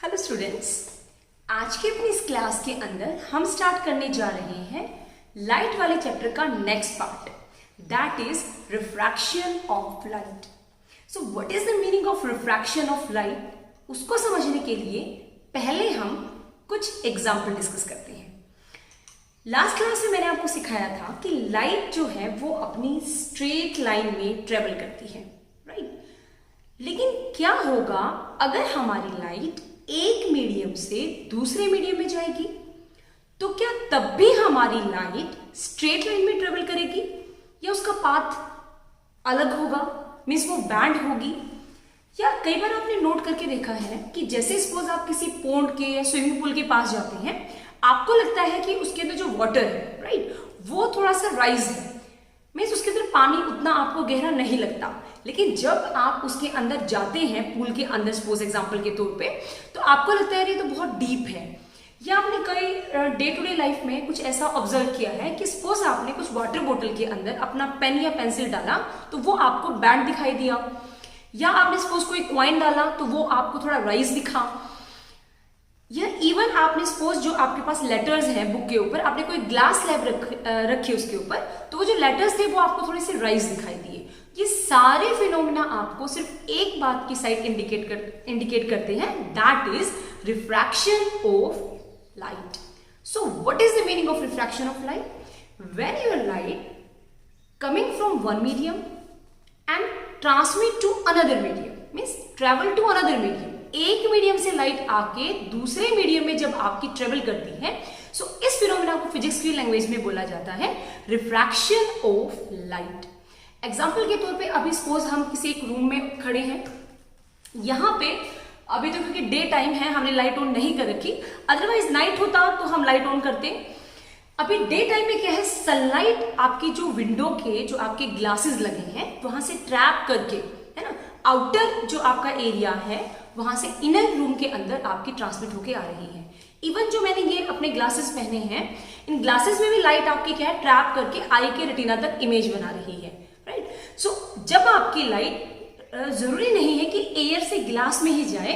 Hello students, आज के अपनी इस क्लास के अंदर हम स्टार्ट करने जा रहे हैं लाइट वाले चैप्टर का next part, that is refraction of light. So what is the meaning of refraction of light, उसको समझने के लिए पहले हम कुछ एग्जाम्पल डिस्कस करते हैं। लास्ट क्लास में मैंने आपको सिखाया था कि लाइट जो है वो अपनी स्ट्रेट लाइन में ट्रेवल करती है, राइट? लेकिन क्या होगा अगर हमारी लाइट एक मीडियम से दूसरे मीडियम में जाएगी? तो क्या तब भी हमारी लाइट स्ट्रेट लाइन में ट्रेवल करेगी या उसका पाथ अलग होगा, मीन्स वो बैंड होगी? या कई बार आपने नोट करके देखा है कि जैसे सपोज आप किसी पोंड के या स्विमिंग पूल के पास जाते हैं, आपको लगता है कि उसके अंदर जो वाटर है, राइट, वो थोड़ा सा राइज है, मीन्स उसके अंदर पानी उतना आपको गहरा नहीं लगता। लेकिन जब आप उसके अंदर जाते हैं, पूल के अंदर सपोज एग्जांपल के तौर पे, तो आपको लगता है ये तो बहुत डीप है। या आपने कई डे टू डे लाइफ में कुछ ऐसा ऑब्जर्व किया है कि सपोज आपने कुछ वाटर बोतल के अंदर अपना पेन या पेंसिल डाला तो वो आपको बैंड दिखाई दिया, या आपने सपोज कोई कॉइन डाला तो वो आपको थोड़ा राइज दिखा, या इवन आपने सपोज जो आपके पास लेटर्स हैं बुक के ऊपर, आपने कोई ग्लास स्लैब रखी उसके ऊपर, तो वो जो लेटर्स थे वो आपको थोड़े से राइज दिखाई दिए। ये सारे फिनोमेना आपको सिर्फ एक बात की साइड इंडिकेट करते हैं, that is refraction of light. So what is the meaning of refraction of light? When your light coming from one medium and transmit to another medium, means travel to another medium, एक medium से light आके दूसरे medium में जब आपकी travel करती है, सो इस फिनोमेना को फिजिक्स की लैंग्वेज में बोला जाता है रिफ्रैक्शन ऑफ लाइट। एग्जाम्पल के तौर पे अभी सपोज हम किसी एक रूम में खड़े हैं, यहाँ पे अभी तो क्योंकि डे टाइम है हमने लाइट ऑन नहीं कर रखी, अदरवाइज नाइट होता तो हम लाइट ऑन करते। अभी डे टाइम में क्या है, सनलाइट आपकी जो विंडो के जो आपके ग्लासेस लगे हैं वहां से ट्रैप करके, है ना, आउटर जो आपका एरिया है वहां से इनर रूम के अंदर आपकी ट्रांसमिट होके आ रही है। इवन जो मैंने ये अपने ग्लासेस पहने हैं, इन ग्लासेस में भी लाइट आपकी क्या है, ट्रैप करके आई के रेटिना तक इमेज बना रही है, राइट? सो जब आपकी लाइट जरूरी नहीं है कि एयर से ग्लास में ही जाए,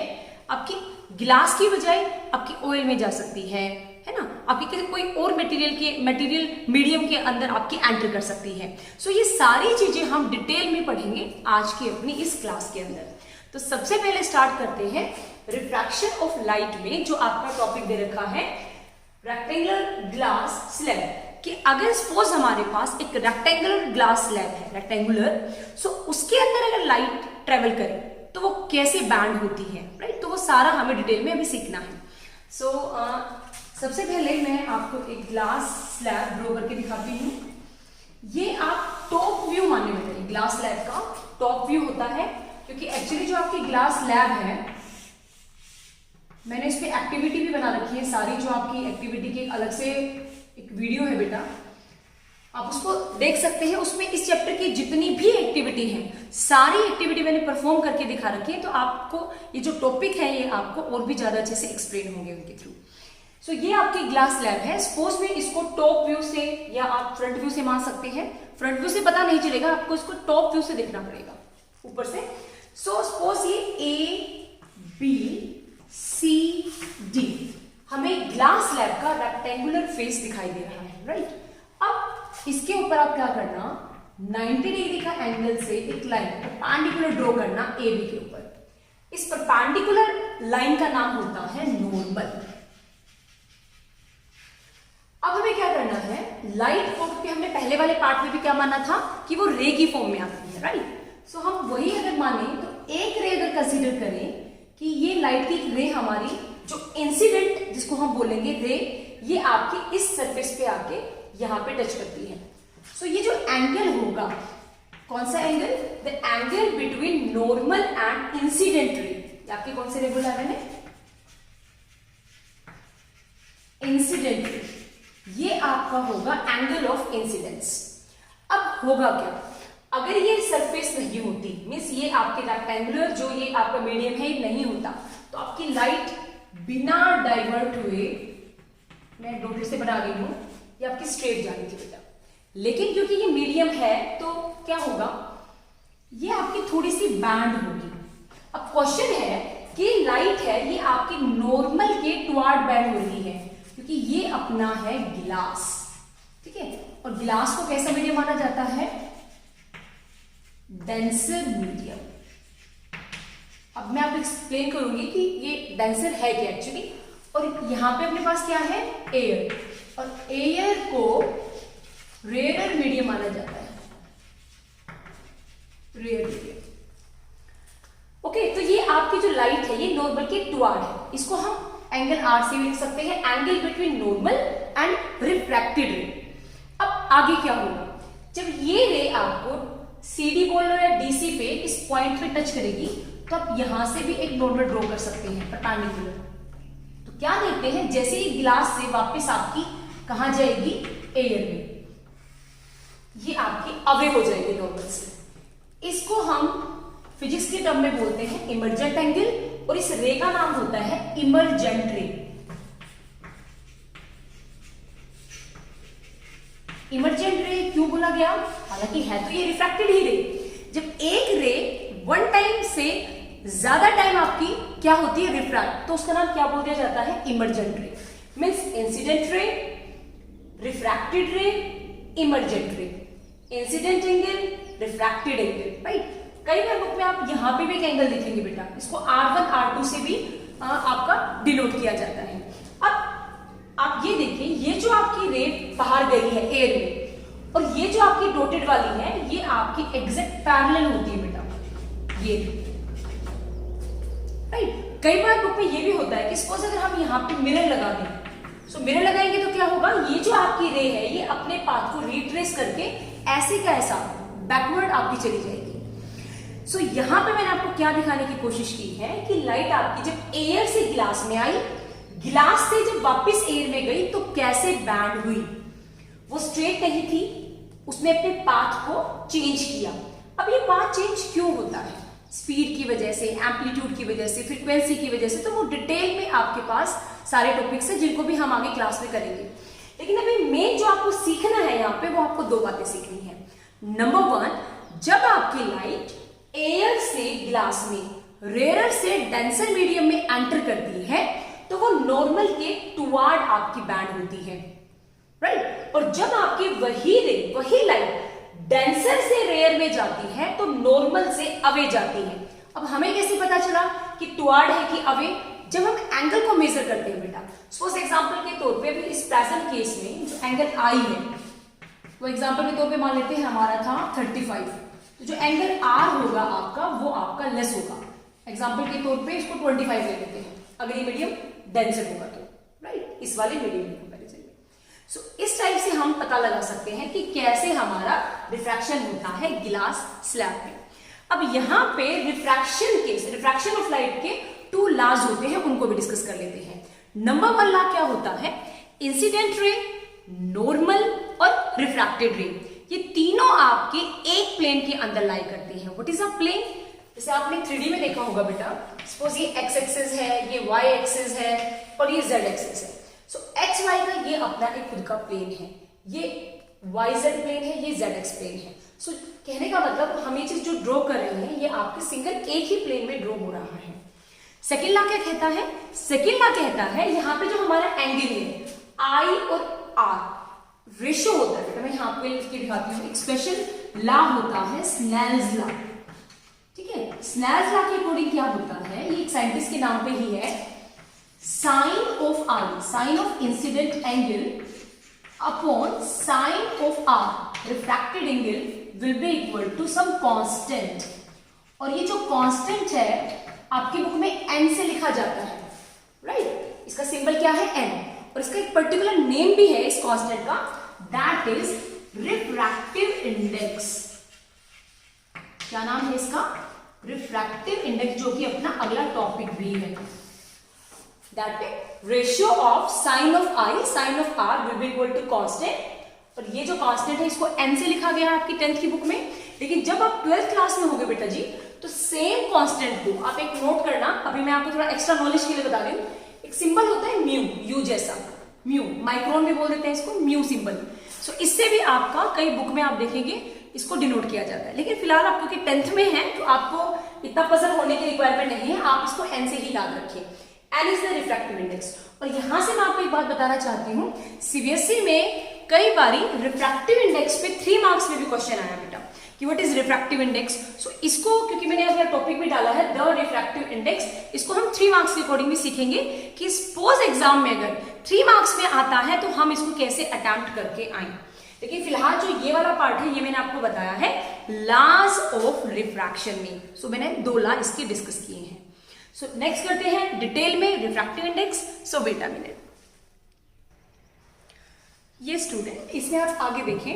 आपकी ग्लास की बजाय आपकी ऑयल में जा सकती है ना, आपकी कोई और मटेरियल मीडियम के अंदर आपकी एंटर कर सकती है। सो ये सारी चीजें हम डिटेल में पढ़ेंगे आज की अपनी इस क्लास के अंदर। तो सबसे पहले स्टार्ट करते हैं रिफ्रैक्शन ऑफ लाइट में जो आपका टॉपिक दे रखा है रेक्टेंगुलर ग्लास स्लैब, कि अगर सपोज हमारे पास एक रेक्टेंगुलर ग्लास स्लैब है, रेक्टेंगुलर, सो उसके अंदर अगर लाइट ट्रेवल करे तो वो कैसे बैंड होती है, राइट? तो वो सारा हमें डिटेल में अभी सीखना है। सो सबसे पहले मैं आपको एक ग्लास स्लैब ड्रॉ करके दिखाती हूँ। ये आप टॉप व्यू मानने में करें, ग्लास स्लैब का टॉप व्यू होता है, क्योंकि एक्चुअली जो आपकी ग्लास स्लैब है, मैंने इस पे एक्टिविटी भी बना रखी है सारी, जो आपकी एक्टिविटी की अलग से एक वीडियो है बेटा, आप उसको देख सकते हैं। उसमें इस चैप्टर की जितनी भी एक्टिविटी है, सारी एक्टिविटी मैंने परफॉर्म करके दिखा रखी है, तो आपको ये जो टॉपिक है ये आपको और भी ज्यादा अच्छे से एक्सप्लेन होंगे उनके थ्रू। सो ये आपकी ग्लास स्लैब है। सपोज में इसको टॉप व्यू से या आप फ्रंट व्यू से मान सकते हैं। फ्रंट व्यू से पता नहीं चलेगा, आपको इसको टॉप व्यू से देखना पड़ेगा ऊपर से। सो सपोज ये A B C D हमें ग्लास स्लैब का रेक्टेंगुलर फेस दिखाई दे रहा है, राइट? अब इसके ऊपर आप क्या करना, 90 डिग्री का एंगल से एक लाइन परपेंडिकुलर ड्रॉ करना AB के ऊपर। इस परपेंडिकुलर लाइन का नाम होता है नॉर्मल। अब हमें क्या करना है, लाइट को, क्योंकि हमने पहले वाले पार्ट में भी क्या माना था कि वो रे की फॉर्म में आती है, राइट? सो हम वही अगर माने तो एक रे अगर कंसीडर करें कि ये लाइट की रे हमारी जो इंसिडेंट जिसको हम बोलेंगे रे, ये आपकी इस सरफेस पे आके यहाँ पे टच करती है। सो ये जो एंगल होगा, कौन सा angle, the angle between normal and incident ray, आपकी कौन से रे बोला मैंने, इंसिडेंट रे, ये आपका होगा एंगल ऑफ इंसिडेंस। अब होगा क्या, अगर ये सरफेस नहीं होती, मीन्स ये आपके रेक्टेंगुलर जो ये आपका मीडियम है ये नहीं होता, तो आपकी लाइट बिना डाइवर्ट हुए, मैं डॉट से बना रही हूं, ये आपकी स्ट्रेट जानी थी बेटा। लेकिन क्योंकि ये मीडियम है तो क्या होगा, ये आपकी थोड़ी सी बैंड होगी। अब क्वेश्चन है कि लाइट है ये आपके नॉर्मल के टुवर्ड बेंड हो रही है, क्योंकि ये अपना है गिलास, ठीक है, और गिलास को कैसा मीडियम माना जाता है? Denser medium. अब मैं आपको एक्सप्लेन करूंगी कि ये डेंसर है क्या एक्चुअली। और यहां पे अपने पास क्या है? एयर, और एयर को रेयर मीडियम माना जाता है, रेयर मीडियम। ओके, तो ये आपकी जो लाइट है ये नॉर्मल के टुवर्ड है, इसको हम एंगल आर से भी लिख सकते हैं, angle between normal and refracted रे। अब आगे क्या होगा? जब ये रे आपको CD बोल लो या DC पे इस पॉइंट पे टच करेगी, तो आप यहां से भी एक नॉर्मल ड्रॉ कर सकते हैं परपेंडिकुलर। तो क्या देखते हैं, जैसे ही ग्लास से वापस आपकी कहां जाएगी? एयर में, ये आपकी अवे हो जाएगी नॉर्मल से। इसको हम फिजिक्स के टर्म में बोलते हैं इमर्जेंट एंगल, और इस रे का नाम होता है इमर्जेंट रे। इमर्जेंट रे क्यों बोला गया? हालांकि है तो ये रिफ्रैक्टेड ही रे। जब एक रे वन टाइम से ज्यादा टाइम आपकी क्या होती है? रिफ्रैक्ट, तो उसका नाम क्या बोल दिया जाता है? इमर्जेंट रे। मीन्स इंसिडेंट रे, रिफ्रैक्टेड रे, इमर्जेंट रे, incident angle, refracted angle, right. कई बार बुक में आप यहां पे भी एक एंगल देखेंगे बेटा, इसको R1 R2 से भी आपका डिनोट किया जाता है। अब आप ये देखिए, ये जो आपकी रे बाहर गई है एयर में, और ये जो आपकी डॉटेड वाली है ये आपकी एग्जैक्ट पैरेलल होती है बेटा, ये, राइट। कई बार बुक में ये भी होता है कि सपोज अगर हम यहाँ पे मिरर लगा दें, सो मिरर लगाएंगे तो क्या होगा? ये जो आपकी रे है ये अपने पाथ को रिट्रेस करके ऐसे का ऐसा बैकवर्ड आपकी चली जाएगी। सो यहां पे मैंने आपको क्या दिखाने की कोशिश की है कि लाइट आपकी जब एयर से गिलास में आई, गिलास से जब वापस एयर में गई तो कैसे बैंड हुई। वो स्ट्रेट नहीं थी, उसने अपने पाथ को चेंज किया। अब ये पाथ चेंज क्यों होता है? स्पीड की वजह से, एम्पलीट्यूड की वजह से, फ्रीक्वेंसी की वजह से। तो वो डिटेल में आपके पास सारे टॉपिक्स हैं जिनको भी हम आगे क्लास में करेंगे। लेकिन अभी मेन जो आपको सीखना है यहाँ पे, वो आपको दो बातें सीखनी है। नंबर वन, जब आपकी लाइट एयर से ग्लास में, रेयर से डेंसर मीडियम में एंटर करती है तो वो नॉर्मल के टुवर्ड आपकी बैंड होती है, राइट। और जब आपकी वही लाइट डेंसर से रेयर में जाती है तो नॉर्मल से अवे जाती है। अब हमें कैसे पता चला कि टुवर्ड है कि अवे? जब हम एंगल को मेजर करते हैं बेटा, सपोज एग्जांपल के तौर पे अभी इस प्रेजेंट केस में जो एंगल आई है, वो एग्जांपल के तौर पे मान लेते हैं हमारा था 35, तो जो एंगल आर होगा आपका वो आपका लेस होगा। एग्जांपल के तौर पे इसको 25 ले लेते हैं, अगर ये मीडियम डेंसर होगा तो, राइट, इस वाले मीडियम में कंपैरिजन में। सो इस टाइप से हम पता लगा सकते हैं कि कैसे हमारा रिफ्रैक्शन होता है गिलास स्लैब में। अब यहाँ पे रिफ्रैक्शन ऑफ लाइट के 2 लॉज होते हैं, उनको भी डिस्कस कर लेते हैं। नंबर 1 लॉ क्या होता है? इंसिडेंट रे, नॉर्मल और रिफ्रैक्टेड रे, ये तीनों आपके एक प्लेन के अंदर लाई करते हैं। What is a plane? जैसे आपने 3D में देखा होगा बेटा, सपोज ये x एक्सिस है, ये y एक्सिस है और ये z एक्सिस है। सो x y का ये अपना एक खुद का प्लेन है, ये yz प्लेन है, ये zx प्लेन है। सो कहने का मतलब हम ये चीज जो ड्रॉ कर रहे हैं ये आपके सिंगल एक ही प्लेन में ड्रॉ हो रहा है। सेकेंड लॉ क्या कहता है? सेकेंड लॉ कहता है यहाँ पे जो हमारा एंगल है I और R रेशियो होता है। मैं यहाँ पे लिख के दिखाती हूँ। एक स्पेशल लॉ होता है स्नेल्स लॉ, ठीक है। स्नेल्स लॉ के अकॉर्डिंग क्या होता है, ये एक साइंटिस्ट के नाम पे ही है, sine of i, sine of incident angle upon sine of r refracted angle will be equal to some constant. और ये जो कांस्टेंट है आपकी बुक में n से लिखा जाता है, राइट। इसका सिंबल क्या है? n, और इसका एक पर्टिकुलर नेम भी है इस कांस्टेंट का, दैट इज रिफ्रैक्टिव इंडेक्स। क्या नाम है इसका? रिफ्रैक्टिव इंडेक्स, जो कि अपना अगला टॉपिक भी है। That is ratio of sine of i sine of r will be equal to constant. और ये जो कांस्टेंट है इसको n से लिखा गया है आपकी 10th की बुक में। लेकिन जब आप 12th क्लास में होगे बेटा जी, तो सेम कांस्टेंट को आप एक नोट करना, अभी मैं आपको थोड़ा एक्स्ट्रा नॉलेज के लिए बता रही हूँ। एक सिंबल होता है म्यू, यू जैसा, म्यू, माइक्रोन भी बोल देते हैं इसको, म्यू सिंबल। सो इससे भी आपका कई बुक में आप देखेंगे इसको डिनोट किया जाता है। लेकिन फिलहाल आप क्योंकि 10th में हैं तो आपको इतना पजल होने की रिक्वायरमेंट नहीं है, आप इसको एन से ही याद रखिए। N is the refractive index. और यहां से मैं आपको एक बात बताना चाहती हूँ, सीबीएसई में कई बारी रिफ्रैक्टिव इंडेक्स पे 3 मार्क्स में भी क्वेश्चन आया बेटा कि व्हाट इज रिफ्रैक्टिव इंडेक्स। सो इसको क्योंकि मैंने अपना टॉपिक भी डाला है द रिफ्रैक्टिव इंडेक्स, इसको हम 3 मार्क्स के अकॉर्डिंग भी सीखेंगे कि सपोज एग्जाम में अगर 3 मार्क्स में आता है तो हम इसको कैसे अटेम्प्ट करके आए। लेकिन फिलहाल जो ये वाला पार्ट है ये मैंने आपको बताया है लॉज ऑफ रिफ्रैक्शन में। सो मैंने 2 लॉ इसके डिस्कस किए हैं। सो नेक्स्ट करते हैं डिटेल में refractive index. So wait a minute, ये स्टूडेंट इसमें आप आगे देखें,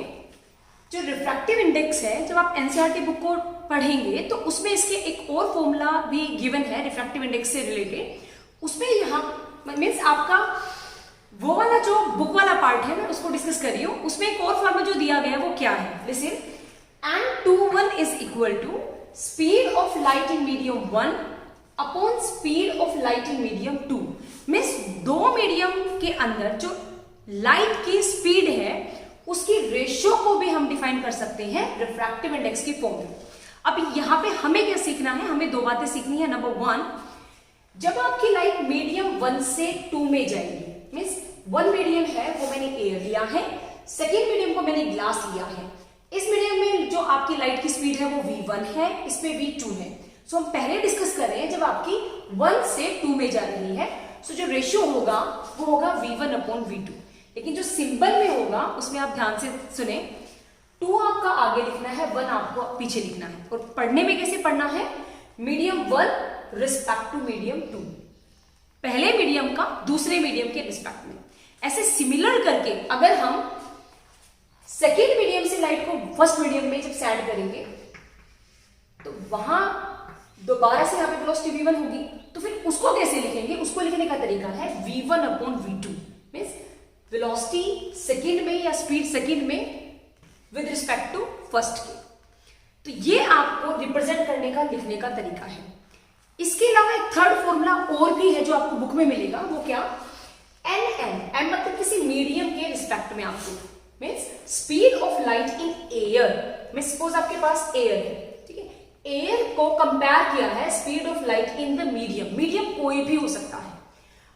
जो रिफ्रैक्टिव इंडेक्स है जब आप एनसीईआरटी बुक को पढ़ेंगे तो उसमें इसके एक और फॉर्मूला भी गिवन है रिफ्रैक्टिव इंडेक्स से रिलेटेड। उसमें यहाँ मीन्स आपका वो वाला जो बुक वाला पार्ट है मैं उसको डिस्कस कर रही हूं, उसमें एक और फॉर्मूला जो दिया गया है वो क्या है, listen, n21 is equal to speed of light in medium 1 upon speed of light in medium 2। Means 2 medium के अंदर जो लाइट की स्पीड है उसकी रेशियो को भी हम डिफाइन कर सकते हैं रिफ्रैक्टिव इंडेक्स की फॉर्म में। अब यहां पे हमें क्या सीखना है, हमें 2 बातें सीखनी है। नंबर 1, जब आपकी लाइट मीडियम 1 से 2 में जाएगी, मीन्स 1 मीडियम है वो मैंने एयर लिया है, सेकेंड मीडियम को मैंने ग्लास लिया है। इस मीडियम में जो आपकी लाइट की स्पीड है वो v1 है, इसमें v2 है। सो हम पहले डिस्कस कर रहे हैं जब आपकी 1 से 2 में जा रही है, सो जो रेशियो होगा वो होगा v1 अपॉन v2। लेकिन जो सिंबल में होगा उसमें आप ध्यान से सुने, 2 आपका आगे लिखना है, 1 आपको पीछे लिखना है। और पढ़ने में कैसे पढ़ना है, मीडियम 1 रिस्पेक्ट टू मीडियम 2, पहले मीडियम का दूसरे मीडियम के रिस्पेक्ट में। ऐसे सिमिलर करके अगर हम सेकेंड मीडियम से लाइट को फर्स्ट मीडियम में जब सेट करेंगे तो वहां दोबारा से यहां पे वेलोसिटी v1 होगी, तो फिर उसको कैसे लिखेंगे, उसको लिखने का तरीका है v1 upon v2। Means velocity second में या स्पीड सेकेंड में विद रिस्पेक्ट टू फर्स्ट के। तो ये आपको रिप्रेजेंट करने का लिखने का तरीका है। इसके अलावा एक थर्ड फॉर्मूला और भी है जो आपको बुक में मिलेगा, वो क्या, एन मतलब किसी मीडियम के रिस्पेक्ट में आपको, means speed of light in air में, सपोज आपके पास एयर है, ठीक है, एयर को कंपेयर किया है speed of light in the medium. Medium कोई भी हो सकता है।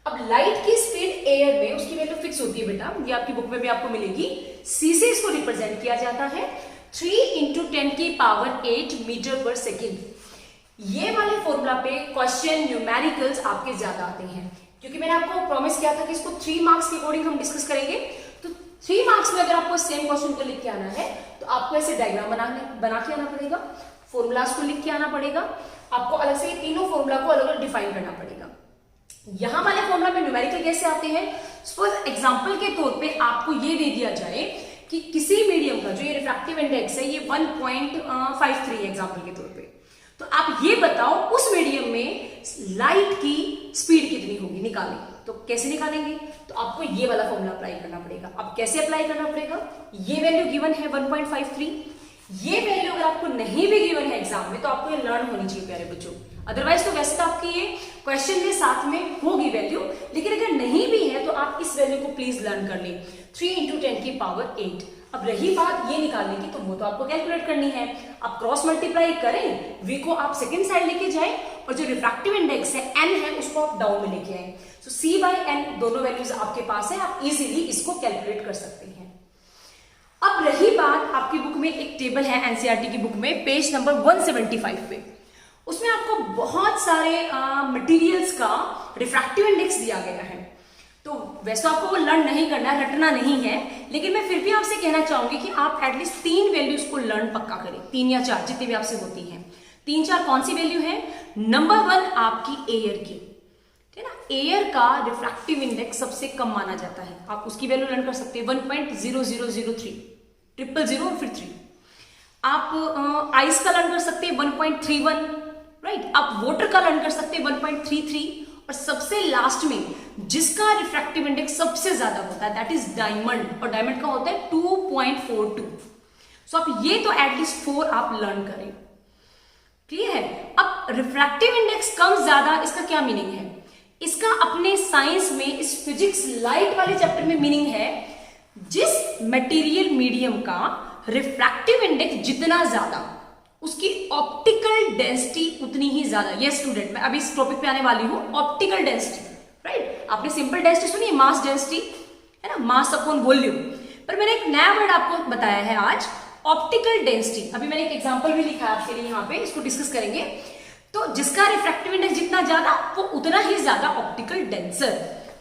अब लाइट की स्पीड एयर में उसकी वैल्यू फिक्स होती है बेटा, ये आपकी बुक में भी आपको मिलेगी। सी से इसको रिप्रेजेंट किया जाता है 3 × 10⁸ मीटर पर सेकेंड। ये वाले फॉर्मूला पे क्वेश्चन न्यूमेरिकल्स आपके ज्यादा आते हैं, क्योंकि मैंने आपको प्रॉमिस किया था कि इसको 3 मार्क्स के अकॉर्डिंग हम डिस्कस करेंगे। तो 3 मार्क्स में अगर आपको सेम क्वेश्चन को लिख के आना है तो आपको ऐसे डायग्राम बना के आना पड़ेगा, फॉर्मूलाज को लिख के आना पड़ेगा, आपको अलग से ये तीनों फॉर्मूला को अलग अलग डिफाइन करना पड़ेगा। यहां वाले फॉर्मूला में न्यूमेरिकल कैसे आते हैं, सपोज एग्जांपल के तौर पे आपको ये दे दिया जाए कि किसी मीडियम का जो ये रिफ्रैक्टिव इंडेक्स है ये 1.53 एग्जांपल के तौर पे, तो आप ये बताओ उस मीडियम में लाइट की स्पीड कितनी होगी, निकालें। तो कैसे निकालेंगे, तो आपको ये वाला फॉर्मूला अप्लाई करना पड़ेगा। अब कैसे अप्लाई करना पड़ेगा, ये वैल्यू गिवन है 1.53, ये वैल्यू अगर आपको नहीं भी गिवन है एग्जाम में तो आपको ये लर्न होनी चाहिए प्यारे बच्चों। अदरवाइज तो वैसे तो आपकी ये क्वेश्चन के साथ में होगी वैल्यू, लेकिन अगर नहीं भी है तो आप इस वैल्यू को प्लीज लर्न कर लें, 3 × 10⁸। अब रही बात ये निकालने की, तो वो तो आपको कैलकुलेट करनी है। आप क्रॉस मल्टीप्लाई करें, v को आप सेकंड साइड लेके जाएं और जो रिफ्रैक्टिव इंडेक्स है n है उसको आप डाउन में लेके आए। सो c/n दोनों वैल्यूज आपके पास है, आप इजीली इसको कैलकुलेट कर सकते हैं। अब रही बात, आपकी बुक में एक टेबल है एनसीईआरटी की बुक में पेज नंबर 175 पे, उसमें आपको बहुत सारे मटेरियल्स का रिफ्रैक्टिव इंडेक्स दिया गया है। तो वैसे आपको वो लर्न नहीं करना है, रटना नहीं है, लेकिन मैं फिर भी आपसे कहना चाहूंगी कि आप एटलीस्ट 3 वैल्यूज को लर्न पक्का करें, 3 या 4 जितनी भी आपसे होती हैं। 3-4 कौन सी वैल्यू है, नंबर 1 आपकी एयर की, ठीक है ना, एयर का रिफ्रैक्टिव इंडेक्स सबसे कम माना जाता है, आप उसकी वैल्यू लर्न कर सकते हैं 1.0003, 000 और फिर 3। आप आइस का लर्न कर सकते हैं 1.31, राइट। आप वाटर का लर्न कर सकते हैं 1.33, और सबसे लास्ट में जिसका रिफ्रैक्टिव इंडेक्स सबसे ज्यादा होता है दैट इज डायमंड, और डायमंड का होता है 2.42। सो आप ये तो एटलीस्ट 4 आप लर्न करें, क्लियर है। अब रिफ्रैक्टिव इंडेक्स कम ज्यादा, इसका क्या मीनिंग है, इसका अपने साइंस में, इस फिजिक्स लाइट वाले चैप्टर में मीनिंग है जिस मटेरियल मीडियम का रिफ्रैक्टिव इंडेक्स जितना ज्यादा उसकी ऑप्टिकल डेंसिटी उतनी ही ज्यादा। ये स्टूडेंट, मैं अभी इस टॉपिक पे आने वाली हूं, ऑप्टिकल डेंसिटी, राइट। आपने सिंपल डेंसिटी सुनी है, मास डेंसिटी, है ना, मास अपॉन वॉल्यूम, पर मैंने एक नया वर्ड आपको बताया है आज, ऑप्टिकल डेंसिटी। अभी मैंने एक एग्जांपल भी लिखा है आपके लिए यहाँ पे, इसको डिस्कस करेंगे। तो जिसका रिफ्रैक्टिव इंडेक्स जितना ज्यादा वो उतना ही ज्यादा ऑप्टिकल डेंसर।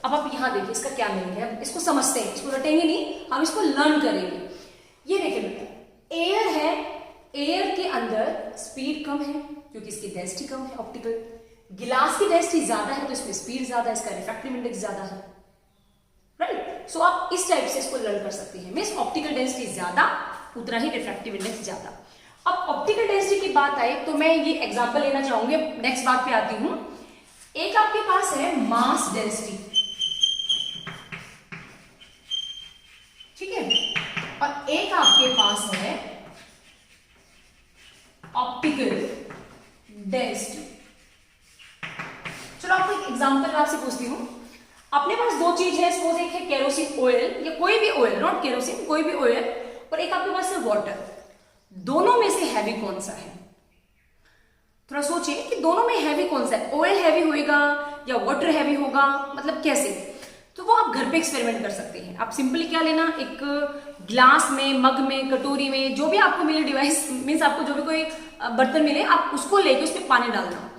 अब आप यहाँ देखिए इसका क्या मीनिंग है, इसको समझते हैं, इसको रटेंगे नहीं, हम इसको लर्न करेंगे। ये देखिए बेटा, एयर है, एयर के अंदर स्पीड कम है क्योंकि इसकी डेंसिटी कम है ऑप्टिकल। गिलास की डेंसिटी ज्यादा है तो इसमें स्पीड ज्यादा है, इसका रिफ्रैक्टिव इंडेक्स ज्यादा है, राइट। सो आप इस टाइप से इसको लर्न कर सकते हैं, मींस ऑप्टिकल डेंसिटी ज्यादा उतना ही रिफ्रैक्टिव इंडेक्स ज्यादा। अब ऑप्टिकल डेंसिटी की बात आए तो मैं ये एग्जांपल लेना चाहूंगी, नेक्स्ट बात पे आती हूं। एक आपके पास है मास डेंसिटी, ठीक है, और एक आपके पास है ऑप्टिकल डेंसिटी। चलो आपको एक एग्जांपल आपसे पूछती हूं। अपने पास दो चीज है, सपोज एक है केरोसिन ऑयल या कोई भी ऑयल, नॉट केरोसिन, कोई भी ऑयल, और एक आपके पास है वाटर। दोनों में से हैवी कौन सा है? थोड़ा सोचिए कि दोनों में हैवी कौन सा है, ऑयल हैवी होएगा या वाटर हैवी होगा, मतलब कैसे? तो वो आप घर पे एक्सपेरिमेंट कर सकते हैं। आप सिंपली क्या लेना, एक ग्लास में, मग में, कटोरी में, जो भी आपको मिले डिवाइस, मीन्स आपको जो भी कोई बर्तन मिले, आप उसको लेके उसमें पानी डालना,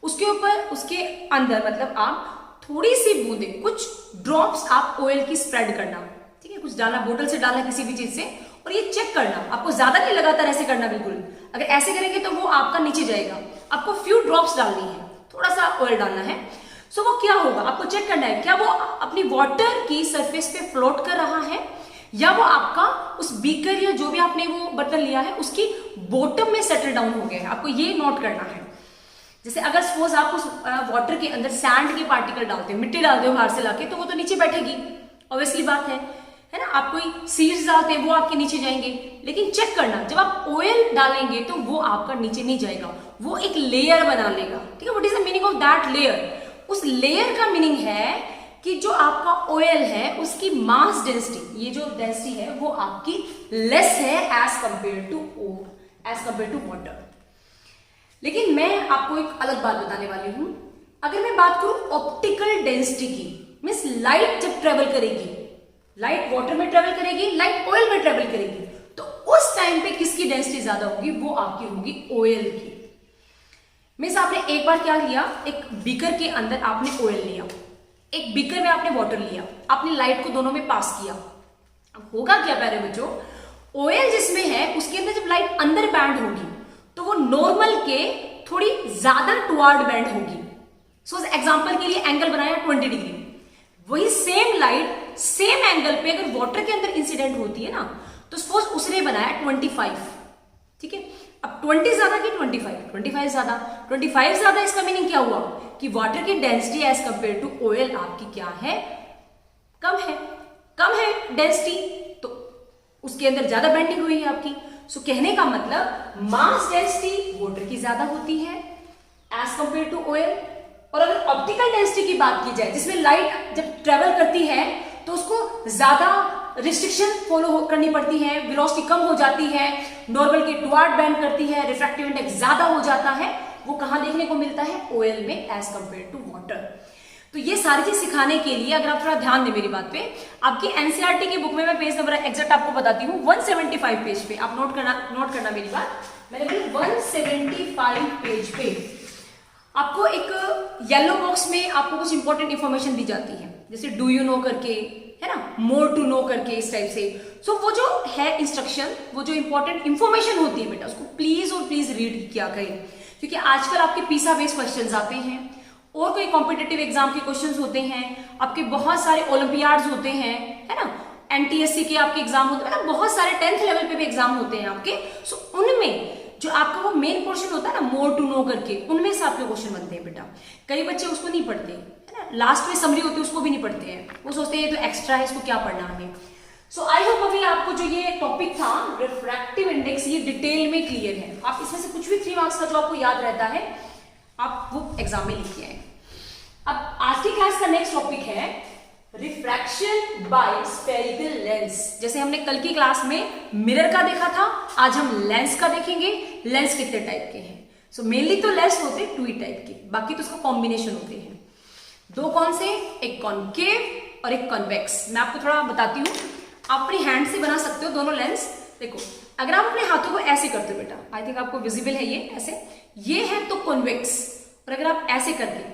उसके ऊपर, उसके अंदर मतलब आप थोड़ी सी बूंदे, कुछ ड्रॉप्स आप ऑयल की स्प्रेड करना, ठीक है, कुछ डालना, बोतल से डालना, किसी भी चीज से, और ये चेक करना। आपको ज्यादा नहीं, लगातार ऐसे करना बिल्कुल। अगर ऐसे करेंगे तो वो आपका नीचे जाएगा। आपको फ्यू ड्रॉप्स डालनी है, थोड़ा सा ऑयल डालना है। सो वो क्या होगा, आपको चेक करना है क्या वो अपनी वाटर की सरफेस पे फ्लोट कर रहा है या वो आपका उस बीकर या जो भी आपने वो बर्तन लिया है उसकी बॉटम में सेटल डाउन हो गया है। आपको ये नोट करना है। जैसे अगर सपोज आप उस वाटर के अंदर सैंड के पार्टिकल डालते हो, मिट्टी डालते हो बाहर से लाके, तो वो तो नीचे बैठेगी, ऑब्वियसली बात है ना। आप कोई सीड्स डालते हैं, वो आपके नीचे जाएंगे। लेकिन चेक करना, जब आप ऑयल डालेंगे तो वो आपका नीचे नहीं जाएगा, वो एक लेयर बना लेगा, ठीक है। What is the meaning of that layer? उस लेयर का मीनिंग है कि जो आपका ऑयल है उसकी मास डेंसिटी, ये जो डेंसिटी है वो आपकी लेस है एज कंपेयर टू वाटर। लेकिन मैं आपको एक अलग बात बताने वाली हूं। अगर मैं बात करूं ऑप्टिकल डेंसिटी की, मींस लाइट जब ट्रेवल करेगी, लाइट वाटर में ट्रेवल करेगी, लाइट ऑयल में ट्रेवल करेगी, तो उस टाइम पे किसकी डेंसिटी ज्यादा होगी? वो आपकी होगी ऑयल की। मींस आपने एक बार क्या लिया, एक बीकर के अंदर आपने ऑयल लिया, एक बीकर में आपने वाटर लिया, आपने लाइट को दोनों में पास किया। अब होगा क्या प्यारे बच्चों, ऑयल जिसमें है उसके अंदर जब लाइट अंदर बैंड होगी तो वो नॉर्मल के थोड़ी ज्यादा टुवर्ड बैंड होगी। सो एग्जांपल के लिए एंगल बनाया 20 डिग्री, वही सेम लाइट सेम एंगल पे अगर वाटर के अंदर इंसिडेंट होती है ना, तो सपोज उसने बनाया 25, ठीक है। अब 20 ज्यादा कि 25 ज्यादा, 25 ज्यादा, इसका मीनिंग क्या हुआ कि वाटर की density as compare to oil आपकी क्या है? कम है डेंसिटी, तो उसके अंदर ज्यादा बेंडिंग हुई है आपकी। सो कहने का मतलब मास डेंसिटी वाटर की ज्यादा होती है एज कंपेयर टू ऑयल। और अगर ऑप्टिकल डेंसिटी की बात की जाए, जिसमें लाइट जब ट्रेवल करती है तो उसको ज्यादा रिस्ट्रिक्शन फॉलो करनी पड़ती है, वेलोसिटी कम हो जाती है, नॉर्मल के टुवर्ड बेंड करती है, रिफ्रैक्टिव इंडेक्स ज्यादा हो जाता है, वो कहां देखने को मिलता है? ऑयल में एज कंपेयर टू वाटर। तो ये सारी चीज सिखाने के लिए अगर आप थोड़ा ध्यान दें मेरी बात पे, आपकी एनसीईआरटी की बुक में मैं पेज नंबर एग्जैक्ट आपको बताती हूँ, 175 पेज पे, आप नोट करना मेरी बात, मैंने बोली 175 पेज पे आपको एक येलो बॉक्स में आपको कुछ इंपॉर्टेंट इंफॉर्मेशन दी जाती है, जैसे डू यू नो करके, है ना, मोर टू नो करके, इस टाइप से। सो वो जो है इंस्ट्रक्शन, वो जो इंपॉर्टेंट इंफॉर्मेशन होती है बेटा, उसको प्लीज और प्लीज रीड किया करें, क्योंकि आजकल आपके पीसा बेस्ड क्वेश्चंस आते हैं और कोई कॉम्पिटिटिव एग्जाम के क्वेश्चंस होते हैं, आपके बहुत सारे ओलंपियाड्स होते हैं, है ना, एनटीएससी के आपके एग्जाम होते हैं ना, बहुत सारे 10th लेवल पे भी एग्जाम होते हैं आपके। सो उनमें जो आपका वो मेन पोर्शन होता है ना, मोर टू नो करके, उनमें से आपके क्वेश्चन बनते हैं बेटा। कई बच्चे उसको नहीं पढ़ते, है ना, लास्ट में समरी होती है उसको भी नहीं पढ़ते हैं, वो सोचते हैं ये तो एक्स्ट्रा है, इसको क्या पढ़ना हमें। सो आई होप अभी आपको जो ये टॉपिक था रिफ्रैक्टिव इंडेक्स, ये डिटेल में क्लियर है। आप इसमें से कुछ भी 3 मार्क्स का जो आपको याद रहता है आप वो एग्जाम में लिख के आए। अब आज की क्लास का नेक्स्ट टॉपिक है रिफ्रैक्शन बाय स्फेरिकल लेंस। जैसे हमने कल की क्लास में मिरर का देखा था, आज हम लेंस का देखेंगे। लेंस कितने टाइप के हैं? सो मेनली तो लेंस होते हैं 2 ही टाइप के, बाकी तो उसका कॉम्बिनेशन होते हैं। 2 कौन से? एक कॉनकेव और एक कॉन्वेक्स। मैं आपको थोड़ा बताती हूँ, आप अपनी हैंड से बना सकते हो दोनों लेंस। देखो, अगर आप अपने हाथों को ऐसे करते हो बेटा, आई थिंक आपको विजिबल है ये ऐसे, ये है तो कॉन्वेक्स। और अगर आप ऐसे करके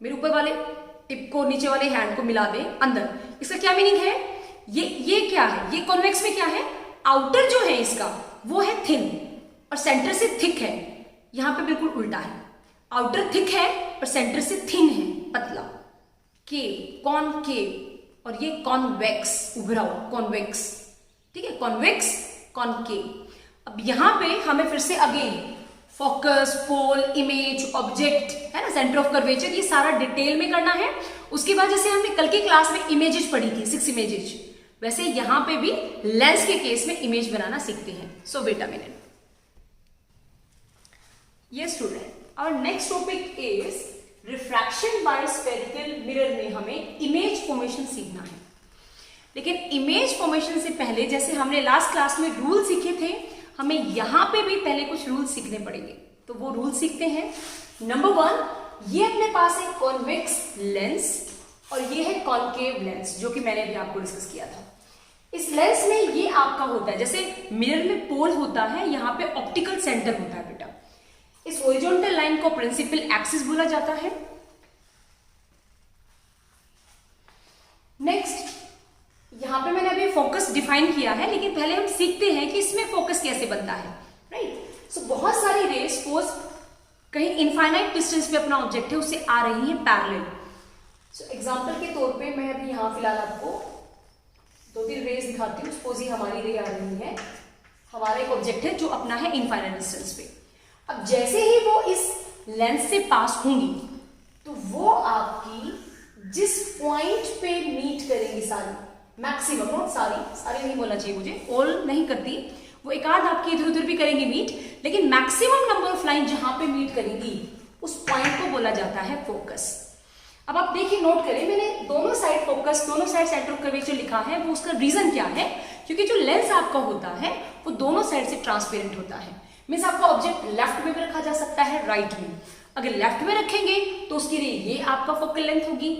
मेरे ऊपर वाले टिप को नीचे वाले हैंड को मिला दें अंदर, इसका क्या मीनिंग है? ये क्या है? ये कॉन्वेक्स में क्या है? आउटर जो है इसका वो है थिन और सेंटर से थिक है। यहां पे बिल्कुल उल्टा है, आउटर थिक है और सेंटर से थिन है, पतला। केव, कॉनकेव, और ये कॉन्वेक्स, उभरा हुआ कॉन्वेक्स। ठीक है, कॉन्वेक्स, कॉनकेव। अब यहां पे हमें फिर से अगेन फोकस, पोल, इमेज, ऑब्जेक्ट, है ना, सेंटर ऑफ कर्वेचर, ये सारा डिटेल में करना है। उसके बाद जैसे हमने कल की क्लास में इमेजेस पढ़ी थी, 6 इमेजेस, वैसे यहां पे भी लेंस के केस में इमेज बनाना सीखते हैं। So wait a minute. Yes student, our next topic is refraction by spherical mirror में हमें इमेज फॉर्मेशन सीखना है। लेकिन इमेज फॉर्मेशन से पहले, जैसे हमने लास्ट क्लास में रूल सीखे थे, हमें यहां पे भी पहले कुछ रूल सीखने पड़ेंगे। तो वो रूल सीखते हैं। नंबर 1, ये अपने पास है कॉन्वेक्स लेंस और ये है कॉनकेव लेंस, जो कि मैंने अभी आपको डिस्कस किया था। इस लेंस में ये आपका होता है, जैसे मिरर में पोल होता है, यहां पे ऑप्टिकल सेंटर होता है बेटा। इस हॉरिजॉन्टल लाइन को प्रिंसिपल एक्सिस बोला जाता है। नेक्स्ट, यहां पे मैंने अभी फोकस डिफाइन किया है, लेकिन पहले हम सीखते हैं कि इसमें फोकस कैसे बनता है, राइट। सो बहुत सारी रेज सपोज कहीं इनफाइनाइट डिस्टेंस पे अपना ऑब्जेक्ट है, उससे आ रही है पैरेलल। सो एग्जांपल के तौर पे मैं अभी यहां फिलहाल आपको 2-3 रेज दिखाती हूँ। सपोज ये हमारी रे आ रही है, हमारा एक ऑब्जेक्ट है जो अपना है इनफाइनाइट डिस्टेंस पे। अब जैसे ही वो इस लेंस से पास होंगी तो वो आपकी जिस पॉइंट पे मीट करेंगी, सारी मैक्सिमम, नॉट सारी नहीं बोलना चाहिए मुझे, ऑल नहीं करती, वो एक आध आपकी इधर उधर भी करेंगी मीट, लेकिन मैक्सिमम नंबर ऑफ लाइन जहां पे मीट करेंगी उस पॉइंट को बोला जाता है फोकस। अब आप देखिए, नोट करें, मैंने दोनों साइड फोकस, दोनों साइड सेंटर ऑफ कर्वेचर लिखा है। वो उसका रीजन क्या है? क्योंकि जो लेंस आपका होता है वो दोनों साइड से ट्रांसपेरेंट होता है। मीन्स आपका ऑब्जेक्ट लेफ्ट में भी रखा जा सकता है, राइट में। अगर लेफ्ट में रखेंगे तो उसकी रे ये आपका फोकल लेंथ होगी,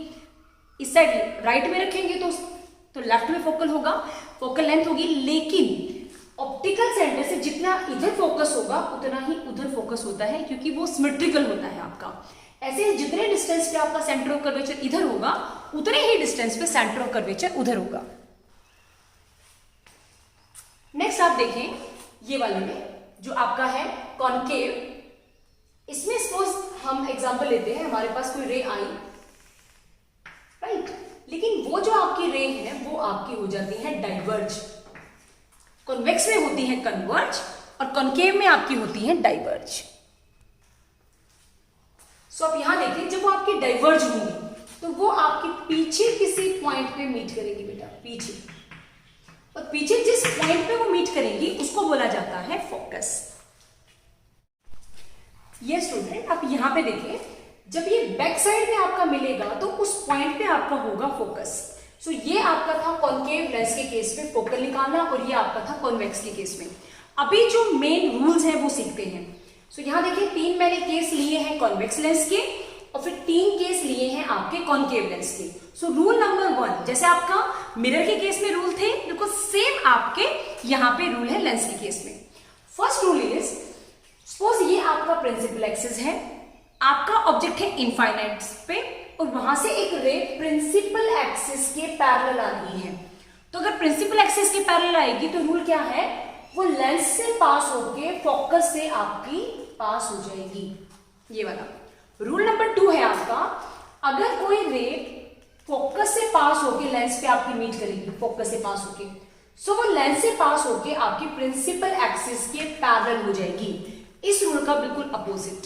इस साइड राइट में रखेंगे तो लेफ्ट में फोकल लेंथ होगी। लेकिन ऑप्टिकल सेंटर से जितना इधर फोकस होगा उतना ही उधर फोकस होता है, क्योंकि वो सिमेट्रिकल होता है आपका। ऐसे जितने डिस्टेंस पे आपका सेंटर ऑफ कर्वेचर इधर होगा, उतने ही डिस्टेंस पे सेंटर ऑफ कर्वेचर उधर होगा। नेक्स्ट आप देखें, ये वाले में जो आपका है कॉनकेव, इसमें सपोज हम एग्जांपल लेते हैं, हमारे पास कोई रे आई, राइट, लेकिन वो जो आपकी रे है वो आपकी हो जाती है डाइवर्ज। कॉन्वेक्स में होती है कन्वर्ज और कॉनकेव में आपकी होती है डाइवर्ज। सो आप यहां देखिए, जब वो आपकी डाइवर्ज होंगी तो वो आपके पीछे किसी पॉइंट पे मीट करेगी बेटा, पीछे, और पीछे जिस पॉइंट पे वो मीट करेगी उसको बोला जाता है फोकस। ये स्टूडेंट आप यहां पे देखिए, जब ये बैक साइड में आपका मिलेगा तो उस पॉइंट पे आपका होगा फोकस। सो ये आपका था कॉनकेव लेंस के केस में फोकल निकालना, और ये आपका था कॉन्वेक्स के केस में। अभी जो मेन रूल्स हैं वो सीखते हैं। सो यहां देखिए, 3 मैंने केस लिए हैं कॉन्वेक्स लेंस के, और फिर 3 केस लिए हैं आपके कॉनकेव लेंस के। सो रूल नंबर 1, जैसे आपका मिरर के केस में रूल थे, बिल्कुल सेम आपके यहां पे रूल है लेंस के केस में। फर्स्ट रूल इज, सपोज ये आपका प्रिंसिपल एक्सिस है, आपका ऑब्जेक्ट है इनफाइनाइट पे, और वहां से एक रे प्रिंसिपल एक्सिस के पैरेलल आ रही है। तो अगर प्रिंसिपल एक्सिस के पैरेलल आएगी तो रूल क्या है? वो लेंस से पास होके फोकस से आपकी पास हो जाएगी, ये वाला। रूल नंबर 2 है आपका, अगर कोई रे फोकस से पास होके लेंस पे आपकी मीट करेगी, फोकस से पास होके, सो वो लेंस से पास होके आपकी प्रिंसिपल एक्सिस के पैरेलल हो जाएगी। इस रूल का बिल्कुल अपोजिट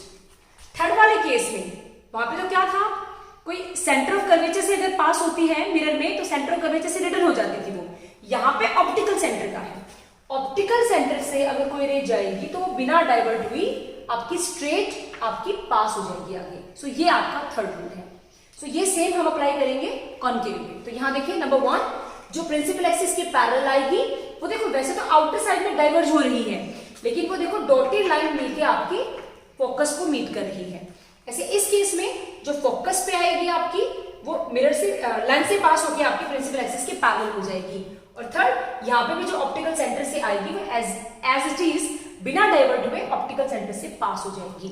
थर्ड वाले केस में, वहां पे तो क्या था, कोई सेंटर ऑफ कर्वेचर से अगर पास होती है मिरर में तो सेंटर ऑफ कर्वेचर से रिटर्न हो जाती थी वो। यहां पे ऑप्टिकल सेंटर का है, ऑप्टिकल सेंटर से अगर कोई रे जाएगी तो वो बिना डाइवर्ट हुई आपकी स्ट्रेट आपकी पास हो जाएगी आगे। सो ये आपका थर्ड रूल है। सो ये सेम हम अप्लाई करेंगे कॉनकेव पे। तो यहाँ देखिए नंबर 1 जो प्रिंसिपल एक्सिस के पैरेलल आएगी वो देखो वैसे तो आउटर साइड में डाइवर्ज हो रही है, लेकिन वो देखो डॉटेड लाइन मिलके आपकी फोकस को मीट कर रही है। ऐसे इस केस में जो फोकस पे आएगी आपकी वो मिरर से लेंस से पास होकर आपकी प्रिंसिपल एक्सिस के पैरेलल हो जाएगी। और थर्ड यहाँ पे भी जो ऑप्टिकल सेंटर से आएगी वो एज इट इज बिना डाइवर्ट हुए ऑप्टिकल सेंटर से पास हो जाएगी।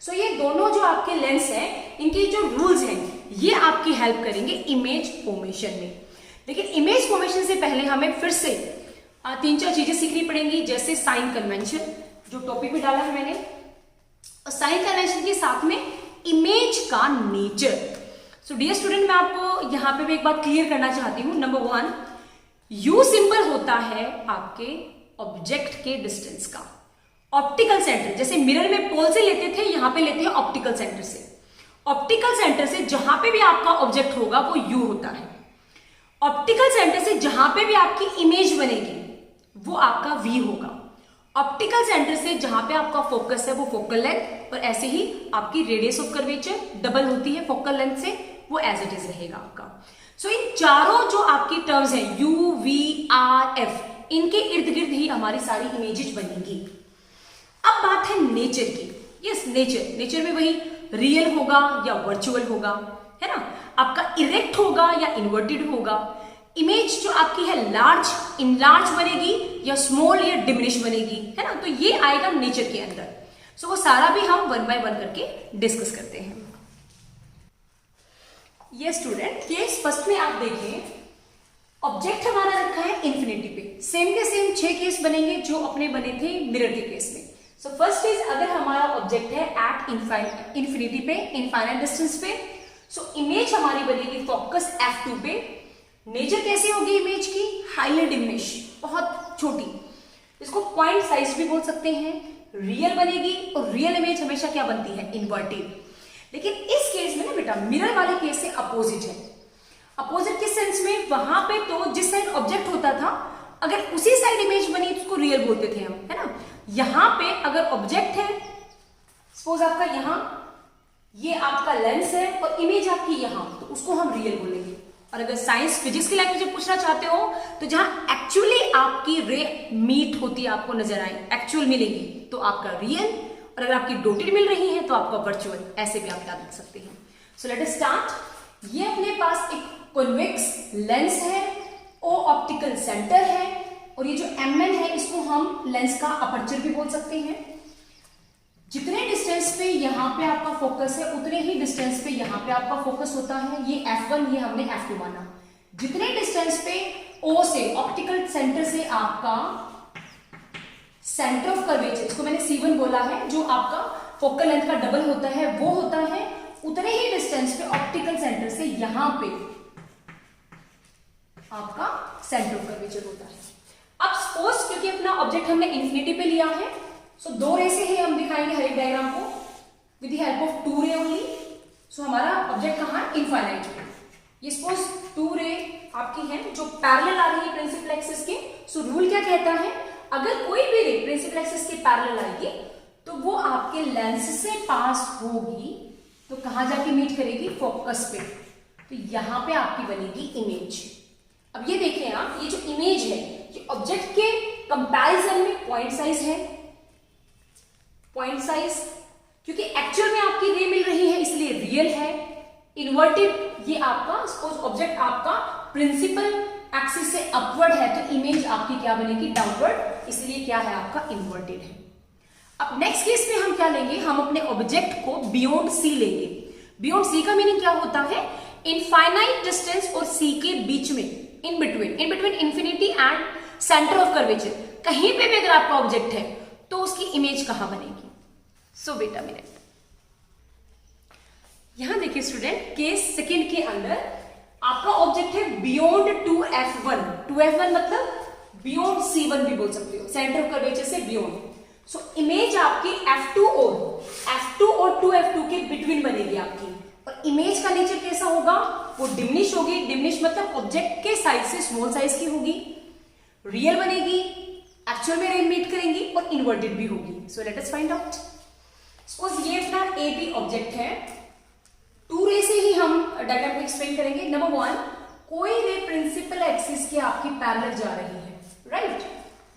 सो ये दोनों जो आपके लेंस हैं इनके जो रूल्स हैं ये आपकी हेल्प करेंगे इमेज फॉर्मेशन में। लेकिन इमेज फॉर्मेशन से पहले हमें फिर से 3-4 चीजें सीखनी पड़ेंगी, जैसे साइन कन्वेंशन जो टॉपिक में डाला है मैंने, और साइन कन्वेंशन के साथ में इमेज का नेचर। सो डियर स्टूडेंट मैं आपको यहाँ पे भी एक बात क्लियर करना चाहती हूँ। नंबर 1 यू सिंबल होता है आपके ऑब्जेक्ट के डिस्टेंस का। ऑप्टिकल सेंटर जैसे मिरर में पोल से लेते थे, यहां पे लेते हैं ऑप्टिकल सेंटर से। ऑप्टिकल सेंटर से जहां पे भी आपका ऑब्जेक्ट होगा वो यू होता है। ऑप्टिकल सेंटर से जहां पे भी आपकी इमेज बनेगी वो आपका वी होगा। ऑप्टिकल सेंटर से जहां पे आपका फोकस है वो फोकल लेंथ, और ऐसे ही आपकी रेडियस ऑफ कर्वेचर डबल होती है फोकल लेंथ से, वो एज इट इज रहेगा आपका। सो इन चारों जो आपकी टर्म्स है यू वी आर एफ, इनके इर्द गिर्द ही हमारी सारी इमेजेस बनेंगी। अब बात है नेचर की। यस नेचर में वही रियल होगा या वर्चुअल होगा, है ना, आपका इरेक्ट होगा या इन्वर्टेड होगा, इमेज जो आपकी है लार्ज इनलार्ज बनेगी या स्मॉल या डिमिनिश बनेगी, है ना, तो ये आएगा नेचर के अंदर। सो वो सारा भी हम 1 बाय 1 करके डिस्कस करते हैं। ये स्टूडेंट केस फर्स्ट में आप देखें, ऑब्जेक्ट हमारा रखा है इंफिनिटी पे। सेम के सेम 6 केस बनेंगे जो अपने बने थे मिरर के केस में। सो फर्स्ट इज अगर हमारा ऑब्जेक्ट है एट इंफिनिटी पे, इनफाइनाइट डिस्टेंस पे, सो इमेज हमारी बनेगी फोकस F2 पे। नेचर कैसी होगी इमेज की? हाईली डिमिनिश, बहुत छोटी, इसको पॉइंट साइज भी बोल सकते हैं। रियल बनेगी, और रियल इमेज हमेशा क्या बनती है? इन्वर्टेड। लेकिन इस केस में ना बेटा मिरर वाले केस से अपोजिट है। अपोजिट किस सेंस में? वहां पे तो जिस साइड ऑब्जेक्ट होता था अगर उसी साइड इमेज बनी तो उसको रियल बोलते थे हम, है ना। यहां पे अगर ऑब्जेक्ट है, सपोज आपका यहां ये आपका लेंस है और इमेज आपकी यहां, तो उसको हम रियल बोलेंगे। और अगर साइंस फिजिक्स की लैंग्वेज में पूछना चाहते हो तो जहां एक्चुअली आपकी रे मीट होती है, आपको नजर आए एक्चुअल मिलेगी, तो आपका रियल, और अगर आपकी डॉटेड मिल रही है तो आपका वर्चुअल, ऐसे भी आप याद रख सकते हैं। सो लेट अस स्टार्ट। ये अपने पास एक कॉन्वेक्स लेंस है, ओ ऑप्टिकल सेंटर है, और ये जो MN है इसको हम लेंस का अपर्चर भी बोल सकते हैं। जितने डिस्टेंस पे यहाँ पे आपका फोकस है उतने ही डिस्टेंस पे यहाँ पे आपका फोकस होता है। ये F1, ये हमने F2 माना। जितने डिस्टेंस पे O से ऑप्टिकल सेंटर से आपका सेंटर ऑफ कर्वेचर, इसको मैंने C1 बोला है, जो आपका फोकल लेंथ का डबल होता है वो होता है, उतने ही डिस्टेंस पे ऑप्टिकल सेंटर से यहां पे आपका सेंटर ऑफ कर्वेचर होता है। अब सपोज क्योंकि अपना ऑब्जेक्ट हमने इंफिनिटी पे लिया है, सो 2 रे से ही हम दिखाएंगे हर एक डायग्राम को विद द हेल्प ऑफ 2 रे ओनली। सो हमारा ऑब्जेक्ट कहां है? इनफाइनाइट पे। ये सपोज 2 रे आपकी है जो पैरेलल आ रही है प्रिंसिपल एक्सिस के। सो रूल क्या कहता है? अगर कोई भी रे प्रिंसिपल एक्सिस के पैरेलल आएगी तो वो आपके लेंस से पास होगी, तो कहां जाके मीट करेगी? फोकस पे। तो यहां पे आपकी बनेगी इमेज। अब ये देखें आप, ये जो इमेज है ये ऑब्जेक्ट के कंपैरिजन में पॉइंट साइज है। पॉइंट साइज क्योंकि एक्चुअल में आपकी रे मिल रही है इसलिए रियल है। इन्वर्टेड, ये आपका सपोज ऑब्जेक्ट आपका प्रिंसिपल एक्सिस से अपवर्ड है तो इमेज आपकी क्या बनेगी? डाउनवर्ड, इसलिए क्या है? आपका इन्वर्टेड है। अब नेक्स्ट केस में हम क्या लेंगे? हम अपने ऑब्जेक्ट को बियॉन्ड सी लेंगे। बियॉन्ड सी का मीनिंग क्या होता है? इनफाइनाइट डिस्टेंस और सी के बीच में, in between infinity and centre of curvature, कहीं पे भी अगर आपका ऑब्जेक्ट है तो उसकी इमेज कहां बनेगी? सो वेट अ मिनट, यहां देखिए स्टूडेंट, केस सेकंड के अंदर आपका ऑब्जेक्ट है बियॉन्ड 2F1। 2F1 मतलब बियॉन्ड C1 भी बोल सकते हो, सेंटर ऑफ कर्वेचर से बियॉन्ड। सो इमेज आपकी F2 और 2F2 के बिटवीन बनेगी आपकी। और इमेज का नेचर कैसा होगा? वो डिमिनिश होगी। डिमिनिश मतलब ऑब्जेक्ट के साइज से स्मॉल साइज की होगी, रियल बनेगी, एक्चुअल में रे मीट करेंगी, और इन्वर्टेड भी होगी। सो let us find out. Suppose ये अपना AB ऑब्जेक्ट है, टू रे से ही हम डायग्राम को एक्सप्लेन करेंगे। नंबर 1, कोई रे प्रिंसिपल एक्सिस के आपकी पैरेलल जा रही है, राइट,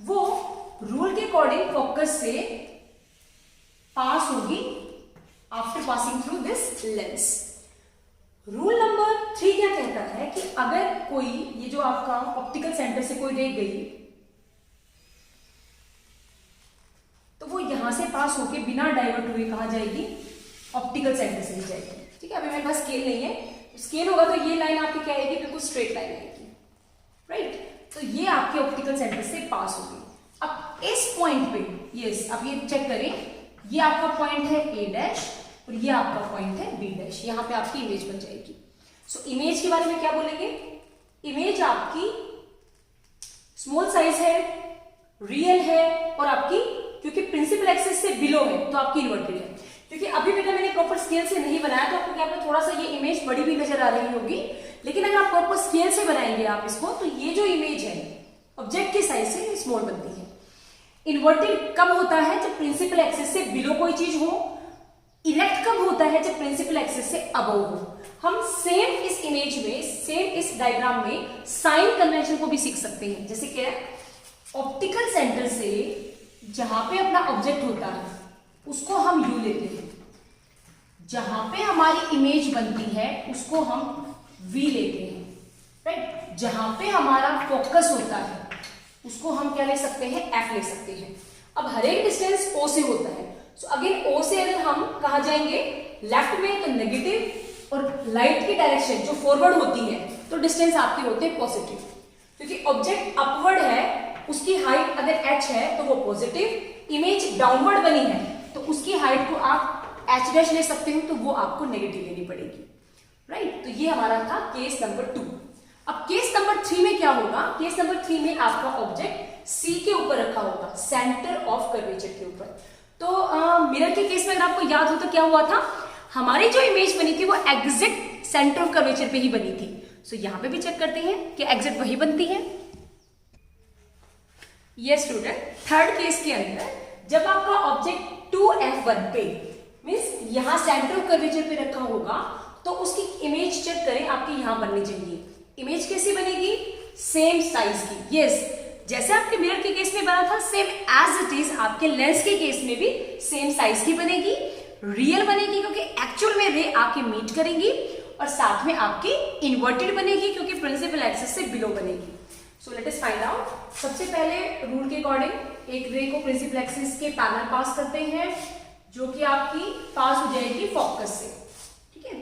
वो रूल के अकॉर्डिंग फोकस से पास होगी after passing through this lens. Rule number 3 क्या कहता है कि अगर कोई, ये जो आपका ऑप्टिकल सेंटर से कोई रे गई तो वो यहां से पास होके बिना डाइवर्ट हुए कहा जाएगी, ऑप्टिकल सेंटर से ही जाएगी। ठीक है, अभी मेरे पास स्केल नहीं है, स्केल होगा तो ये लाइन आपकी क्या आएगी, बिल्कुल स्ट्रेट लाइन आएगी, राइट। तो ये आपके ऑप्टिकल सेंटर से पास होगी। अब इस पॉइंट पे, यस, आप ये चेक करें, ये आपका पॉइंट है ए डैश और ये आपका पॉइंट है बी डैश, यहां पे आपकी इमेज बन जाएगी। सो इमेज के बारे में क्या बोलेंगे, इमेज आपकी स्मॉल साइज है, रियल है, और आपकी क्योंकि प्रिंसिपल एक्सिस से बिलो है तो आपकी इन्वर्टेड है। क्योंकि अभी बेटा मैंने प्रॉपर स्केल से नहीं बनाया तो आपको क्या पता थोड़ा सा ये इमेज बड़ी भी नजर आ रही होगी, लेकिन अगर आप प्रॉपर स्केल से बनाएंगे आप इसको तो ये जो इमेज है ऑब्जेक्ट के साइज से स्मॉल बनती है। इन्वर्टेड कब होता है, जब प्रिंसिपल एक्सिस से बिलो कोई चीज हो। इरेक्ट कब होता है, जब प्रिंसिपल एक्सिस से अबव हो। हम सेम इस इमेज में, सेम इस डायग्राम में साइन कन्वेंशन को भी सीख सकते हैं। जैसे क्या, ऑप्टिकल सेंटर से जहां पे अपना ऑब्जेक्ट होता है उसको हम यू लेते हैं, जहां पे हमारी इमेज बनती है उसको हम वी लेते हैं, राइट। जहां पे हमारा फोकस होता है उसको हम क्या ले सकते हैं, एफ ले सकते हैं। अब हर एक डिस्टेंस ओ से होता है, सो अगेन ओ से अगर हम कहा जाएंगे लेफ्ट में तो नेगेटिव, और लाइट की डायरेक्शन जो फॉरवर्ड होती है तो डिस्टेंस आपके होते हैं पॉजिटिव। क्योंकि ऑब्जेक्ट अपवर्ड है, उसकी हाइट अगर h है तो वो पॉजिटिव, इमेज डाउनवर्ड बनी है तो उसकी हाइट को आप h डैश ले सकते हो तो वो आपको नेगेटिव लेनी पड़ेगी, राइट। तो ये हमारा था केस नंबर 2। अब केस नंबर 3 में क्या होगा, केस नंबर 3 में आपका ऑब्जेक्ट C के ऊपर रखा होगा, सेंटर ऑफ कर्वेचर के ऊपर। तो मिरर के केस में अगर आपको याद हो तो क्या हुआ था, हमारी जो इमेज बनी थी वो एग्जैक्ट सेंटर ऑफ कर्वेचर पे ही बनी थी। सो यहां पे भी चेक करते हैं कि एग्जैक्ट वही बनती है। ये स्टूडेंट, थर्ड केस के अंदर जब आपका ऑब्जेक्ट 2F1 पे मींस यहां सेंटर ऑफ कर्वेचर पे रखा होगा तो उसकी इमेज चेक करें, आपकी यहां बननी चाहिए। इमेज कैसी बनेगी, सेम साइज की। यस, जैसे आपके मिरर के केस में बना था सेम एज इट इज आपके लेंस के केस में भी सेम साइज की बनेगी, रियल बनेगी क्योंकि एक्चुअल में रे आके मीट करेंगी, और साथ में आपकी इन्वर्टेड बनेगी क्योंकि प्रिंसिपल एक्सिस से बिलो बनेगी। सो लेट अस फाइंड आउट। सबसे पहले रूल के अकॉर्डिंग एक रे को प्रिंसिपल एक्सिस के पैरेलल पास करते हैं जो कि आपकी पास हो जाएगी फोकस से, ठीक है।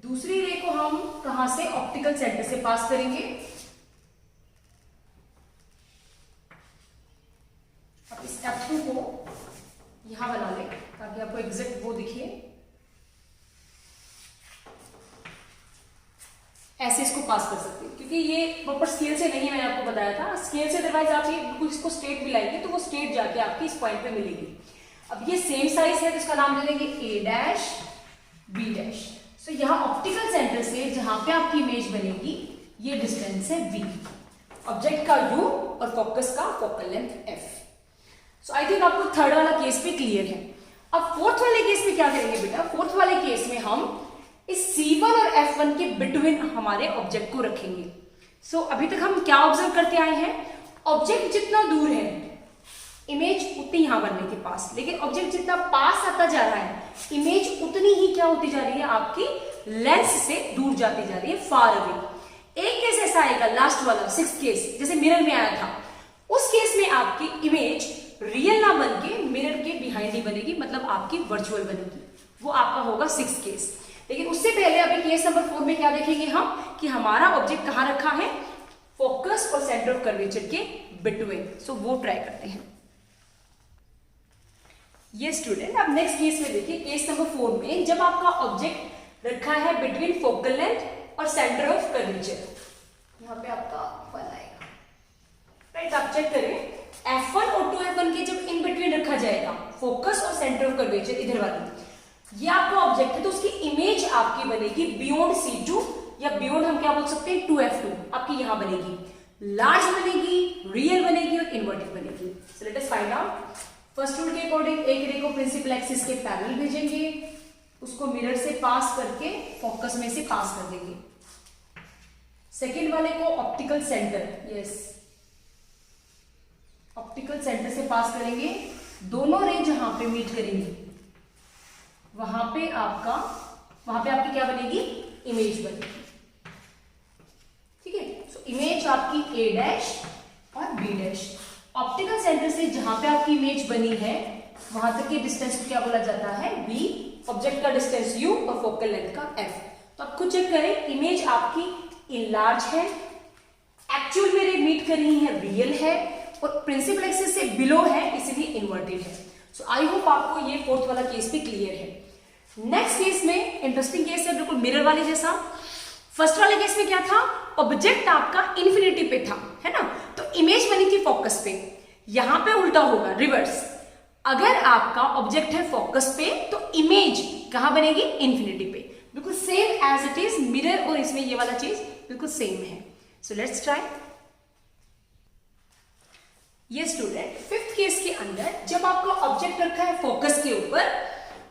दूसरी रे को हम कहां से, ऑप्टिकल सेंटर से पास करेंगे। अब इस F2 को यहां बना लें ताकि आपको एग्जैक्ट वो दिखे। ऐसे इसको पास कर सकते हैं क्योंकि ये प्रॉपर स्केल से नहीं, मैंने आपको बताया था स्केल से, अदरवाइज आप ये बिल्कुल इसको स्ट्रेट भी लाएंगे तो वो स्ट्रेट जाके आपकी इस पॉइंट पे मिलेगी। अब ये सेम साइज है तो इसका नाम ले लेंगे ए डैश बी डैश। सो यहाँ ऑप्टिकल सेंटर से जहां पे आपकी इमेज बनेगी ये डिस्टेंस है v, ऑब्जेक्ट का u और फोकस का focal length f। So I think आपको थर्ड वाला केस भी क्लियर है। अब फोर्थ वाले केस में क्या करेंगे बेटा, फोर्थ वाले केस में हम इस C1 और F1 के बिटवीन हमारे ऑब्जेक्ट को रखेंगे। सो अभी तक हम क्या ऑब्जर्व करते आए हैं, ऑब्जेक्ट जितना दूर है इमेज उतनी यहां बनने के पास, लेकिन ऑब्जेक्ट जितना पास आता जा रहा है इमेज उतनी ही क्या होती जा रही है, आपकी लेंस से दूर जाती जा रही है, फार अवे। एक केस ऐसा आएगा लास्ट वाला 6th केस, जैसे मिरर में आया था, उस केस में आपकी इमेज रियल ना बन के मिरर के बिहाइंड ही बनेगी, मतलब आपकी वर्चुअल बनेगी, वो आपका होगा 6th केस। लेकिन उससे पहले अभी केस नंबर 4 में क्या देखेंगे हम कि हमारा ऑब्जेक्ट कहां रखा है, फोकस और सेंटर ऑफ कर्वेचर के बिटवीन। सो वो ट्राई करते हैं। ये स्टूडेंट, अब नेक्स्ट केस में देखिए, केस नंबर 4 में जब आपका ऑब्जेक्ट रखा है बिटवीन फोकल लेंथ और सेंटर ऑफ कर्वेचर, यहां पे आपका 1 आएगा, राइट। आप चेक करें F1 और 2F1 के जब इन बिटवीन रखा जाएगा फोकस और सेंटर ऑफ कर्वेचर, इधर वाली ये आपका ऑब्जेक्ट है तो उसकी इमेज आपकी बनेगी बियॉन्ड C2 या बियॉन्ड हम क्या बोल सकते हैं 2F2, आपकी यहां बनेगी, लार्ज बनेगी, रियल बनेगी और इन्वर्टेड बनेगी। सो let us find out. First rule के अकॉर्डिंग एक रे को प्रिंसिपल एक्सिस के पैरेलल भेजेंगे, उसको मिरर से पास करके फोकस में से पास कर देंगे। सेकेंड वाले को optical centre, yes, optical centre से पास करेंगे। दोनों रे जहां पे मीट करेंगे वहां पे आपकी क्या बनेगी, इमेज बनेगी। ठीक है, सो इमेज आपकी ए डैश और बी डैश। ऑप्टिकल सेंटर से जहां पे आपकी इमेज बनी है वहां तक के डिस्टेंस को क्या बोला जाता है, बी, ऑब्जेक्ट का डिस्टेंस u और फोकल लेंथ का f। तो आप खुद चेक करें, इमेज आपकी इनलार्ज है, एक्चुअल में रे मीट कर रही है, रियल है, और प्रिंसिपल एक्सिस से बिलो है, इसीलिए इन्वर्टेड है। सो आई होप आपको ये फोर्थ वाला केस भी क्लियर है। नेक्स्ट केस में इंटरेस्टिंग केस है, बिल्कुल मिरर वाले जैसा। फर्स्ट वाले केस में क्या था, ऑब्जेक्ट आपका इन्फिनिटी पे था, है ना, तो इमेज बनी थी फोकस पे। यहां पे उल्टा होगा, रिवर्स। अगर आपका ऑब्जेक्ट है फोकस पे तो इमेज कहां बनेगी, इन्फिनिटी पे। बिल्कुल same as it is mirror, और इसमें ये वाला चीज बिल्कुल सेम है। So let's try. ये स्टूडेंट फिफ्थ केस के अंदर जब आपका ऑब्जेक्ट रखा है फोकस के ऊपर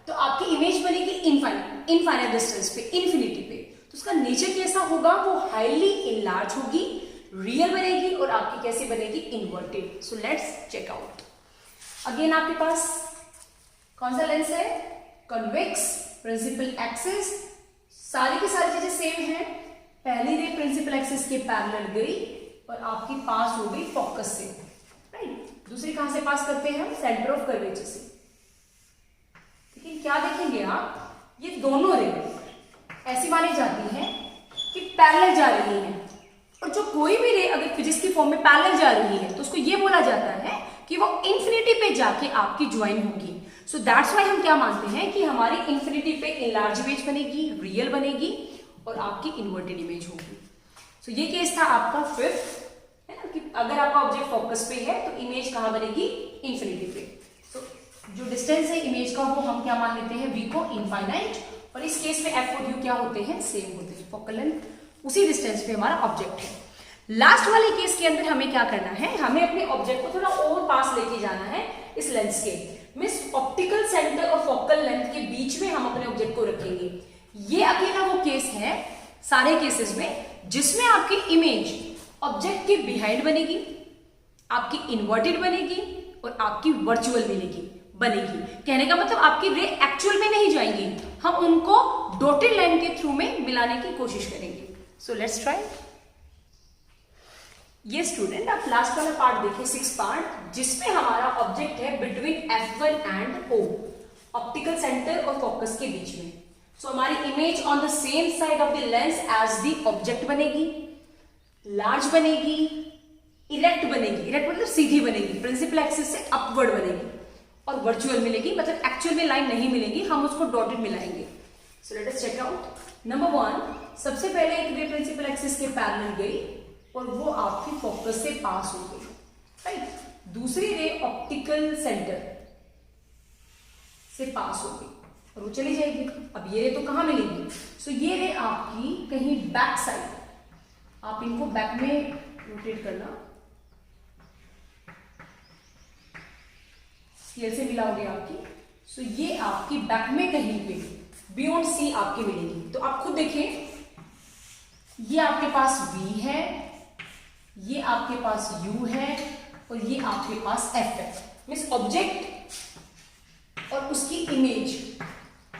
तो आपकी इमेज बनेगी इनफाइनाइट डिस्टेंस पे, इन्फिनिटी पे। तो उसका नेचर कैसा होगा, वो हाईली इनलार्ज होगी, रियल बनेगी, और आपकी कैसी बनेगी, inverted. So let's check out. Again आपके पास कौन सा लेंस है, कॉन्वेक्स, प्रिंसिपल एक्सिस, सारी की सारी चीजें सेम है। पहली रे प्रिंसिपल एक्सिस के पैरेलल गई और आपकी पास हो गई फोकस से, राइट। दूसरी कहां से पास करते हैं हम, सेंटर ऑफ कर्वेचर से। लेकिन क्या देखेंगे आप, ये दोनों रे ऐसी मानी जाती है कि पैरेलल जा रही है, और जो कोई भी रे अगर फिजिक्स की फॉर्म में पैरेलल जा रही है तो उसको ये बोला जाता है कि वो इन्फिनिटी पे जाके आपकी ज्वाइन होगी। सो दैट्स वाई हम क्या मानते हैं कि हमारी इन्फिनिटी पे इनलार्ज इमेज बनेगी, रियल बनेगी, और आपकी इन्वर्टेड इमेज होगी। सो ये केस था आपका फिफ्थ, है ना, कि अगर आपका ऑब्जेक्ट फोकस पे है तो इमेज कहां बनेगी, इन्फिनिटी पे। सो जो डिस्टेंस है इमेज का वो हम क्या मान लेते हैं, v को इनफाइनाइट, और इस केस में f और u क्या होते हैं, सेम होते हैं। फोकल लेंथ उसी डिस्टेंस पे हमारा ऑब्जेक्ट है। लास्ट वाले केस के अंदर हमें क्या करना है, हमें अपने ऑब्जेक्ट को थोड़ा और पास लेके जाना है इस लेंस के। मींस ऑप्टिकल सेंटर और फोकल लेंथ के बीच में हम अपने ऑब्जेक्ट को रखेंगे। ये अकेला वो केस है सारे केसेस में जिसमें आपकी इमेज ऑब्जेक्ट के बिहाइंड बनेगी, आपकी इन्वर्टेड बनेगी, और आपकी वर्चुअल बनेगी। कहने का मतलब आपकी रे एक्चुअल में नहीं जाएंगी, हम उनको डॉटेड लाइन के थ्रू में मिलाने की कोशिश करेंगे। So let's try. ये स्टूडेंट आप लास्ट वाला पार्ट देखिए, 6 पार्ट, जिसमें हमारा ऑब्जेक्ट है between F1 and O, optical centre और फोकस के बीच में। सो हमारी image on the same side of the lens as the object बनेगी, लार्ज बनेगी, इरेक्ट बनेगी, इरेक्ट मतलब सीधी बनेगी, प्रिंसिपल एक्सिस से अपवर्ड बनेगी, और वर्चुअल मिलेगी, मतलब एक्चुअल में लाइन नहीं मिलेगी, हम उसको डॉटेड मिलाएंगे। So let us check out. Number 1, सबसे पहले एक रे प्रिंसिपल एक्सिस के पैरेलल गई और वो आपकी फोकस से पास हो गई, राइट। दूसरी रे ऑप्टिकल सेंटर से पास हो गई और वो चली जाएगी। अब ये रे तो कहां मिलेगी, सो ये रे आपकी कहीं बैक साइड, आप इनको बैक में रोटेट करना, स्केल से मिलाओगे आपकी। सो ये आपकी बैक में कहीं पे बियॉन्ड सी आपकी मिलेगी। तो आप खुद देखें, ये आपके पास V है, ये आपके पास U है, और ये आपके पास F है। मीन्स ऑब्जेक्ट और उसकी इमेज,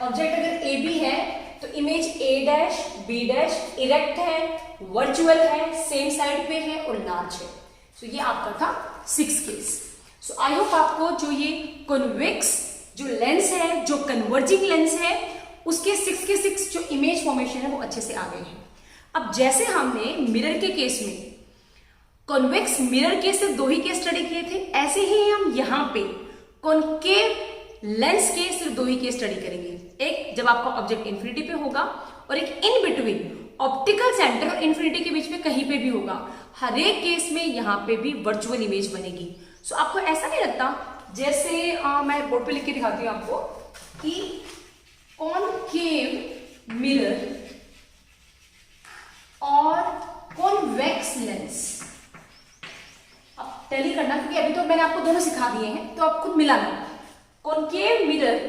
ऑब्जेक्ट अगर AB है तो image A dash B dash erect है, वर्चुअल है, सेम साइड पे है और लार्ज है। सो ये आपका था 6 केस। सो आई होप आपको जो ये कॉन्वेक्स जो लेंस है, जो कन्वर्जिंग लेंस है, उसके 6 के 6 जो इमेज फॉर्मेशन है वो अच्छे से आ गए हैं। अब जैसे हमने मिरर के केस में कॉन्वेक्स मिरर केस से 2 ही केस स्टडी किए थे, ऐसे ही हम यहाँ पे कॉन्केव लेंस के सिर्फ 2 ही केस स्टडी करेंगे। एक जब आपका ऑब्जेक्ट इन्फिनिटी पे होगा, और एक इन बिटवीन ऑप्टिकल सेंटर और इन्फिनिटी के बीच में कहीं पे भी होगा। हर एक केस में यहाँ पे भी वर्चुअल इमेज बनेगी। सो आपको ऐसा नहीं लगता, जैसे मैं बोर्ड पे लिख के दिखाती हूँ आपको कि कॉनकेव मिरर और कॉन्वेक्स लेंस, अब टैली करना क्योंकि अभी तो मैंने आपको दोनों सिखा दिए हैं, तो आप खुद मिलाना। कॉनकेव मिरर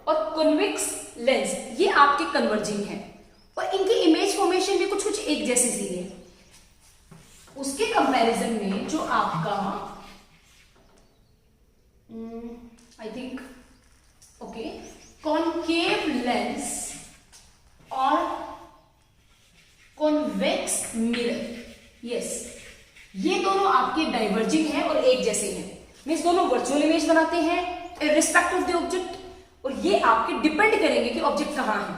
और कॉन्वेक्स लेंस ये आपके कन्वर्जिंग है और इनकी इमेज फॉर्मेशन भी कुछ कुछ एक जैसी सी है। उसके कंपैरिजन में जो आपका I think okay concave lens और कॉन्वेक्स मिरर, यस, ये दोनों आपके डाइवर्जिंग हैं और एक जैसे हैं। मींस दोनों वर्चुअल इमेज बनाते हैं इररिस्पेक्ट ऑफ द ऑब्जेक्ट, और ये आपके डिपेंड करेंगे कि ऑब्जेक्ट कहां है।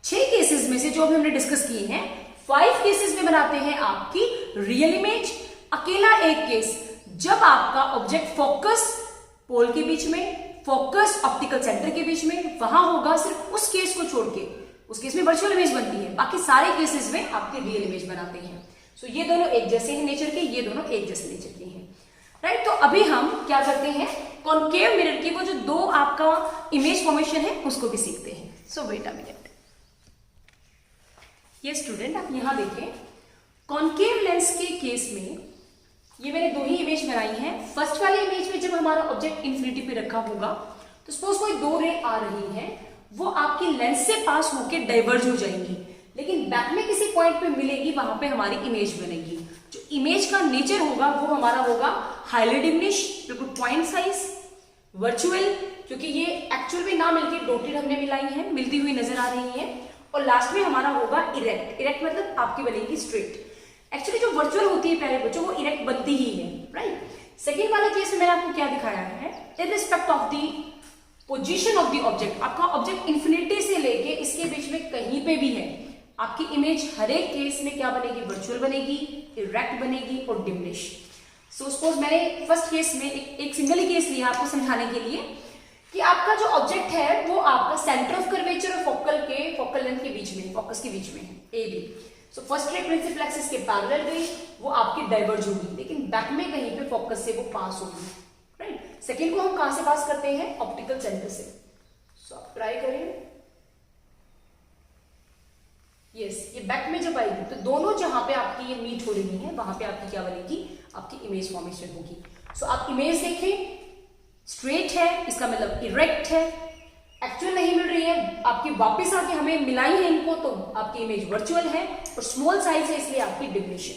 6 केसेस में से जो अभी हमने डिस्कस किए हैं, 5 केसेस में बनाते हैं आपकी रियल इमेज। अकेला एक केस जब आपका ऑब्जेक्ट फोकस पोल के बीच में, फोकस ऑप्टिकल सेंटर के बीच में, वहां होगा। सिर्फ उस केस को छोड़ के उस केस में वर्चुअल इमेज बनती है, बाकी सारे केसेस में आपके रियल इमेज बनाते हैं। सो ये दोनों एक जैसे हैं नेचर के, ये दोनों एक जैसे नेचर के हैं, राइट। तो अभी हम क्या करते हैं, कॉनकेव मिरर की वो जो 2 आपका इमेज फॉर्मेशन है उसको भी सीखते हैं। So wait a minute. ये स्टूडेंट आप यहां देखें, कॉनकेव लेंस के केस में ये मैंने 2 ही इमेज बनाई हैं। फर्स्ट वाली इमेज में जब हमारा ऑब्जेक्ट इंफिनिटी पे रखा होगा तो सपोज कोई 2 रे आ रही है, वो आपकी लेंस से पास होके डाइवर्ज हो जाएंगी, लेकिन बैक में किसी पॉइंट पे मिलेगी, वहां पे हमारी इमेज बनेगी। जो इमेज का नेचर होगा वो हमारा होगा हाईली डिमिनिश, बिल्कुल पॉइंट साइज, वर्चुअल, क्योंकि ये एक्चुअल में ना मिलकर डॉटेड हमने मिलाई है, मिलती हुई नजर आ रही है, और लास्ट में हमारा होगा इरेक्ट। इरेक्ट मतलब आपकी बनेगी स्ट्रेट। एक्चुअली जो वर्चुअल होती है प्यारे बच्चों, वो इरेक्ट बनती ही है, राइट। सेकेंड वाले केस में मैंने आपको क्या दिखाया है, irrespective of the position of the object, आपका ऑब्जेक्ट इंफिनिटी से लेके इसके बीच में कहीं पे भी है, आपकी इमेज हर एक केस में क्या बनेगी, वर्चुअल बनेगी, इरेक्ट बनेगी और डिमिनिश। सो सपोज मैंने फर्स्ट केस में एक सिंगल ही केस लिया आपको समझाने के लिए कि आपका जो ऑब्जेक्ट है वो आपका सेंटर ऑफ कर्वेचर और फोकल लेंथ के बीच में, फोकस के बीच में है, A B. So first ray principal axis के पैरेलल गई, वो आपकी डाइवर्ज होगी, लेकिन बैक में कहीं पे फोकस से वो पास होगी, राइट। सेकेंड को हम कहां से पास करते हैं, ऑप्टिकल सेंटर से। सो आप ट्राई करें, यस, ये बैक में जब आएगी तो दोनों जहां पे आपकी ये मीट हो रही है वहां पे आपकी क्या बनेगी, आपकी इमेज फॉर्मेशन होगी। सो आप इमेज देखें, स्ट्रेट है इसका मतलब इरेक्ट है, एक्चुअल नहीं मिल रही है, आपकी वापस आके हमें मिलाई है इनको तो आपकी इमेज वर्चुअल है, और स्मॉल साइज है इसलिए आपकी डिमिनिशन।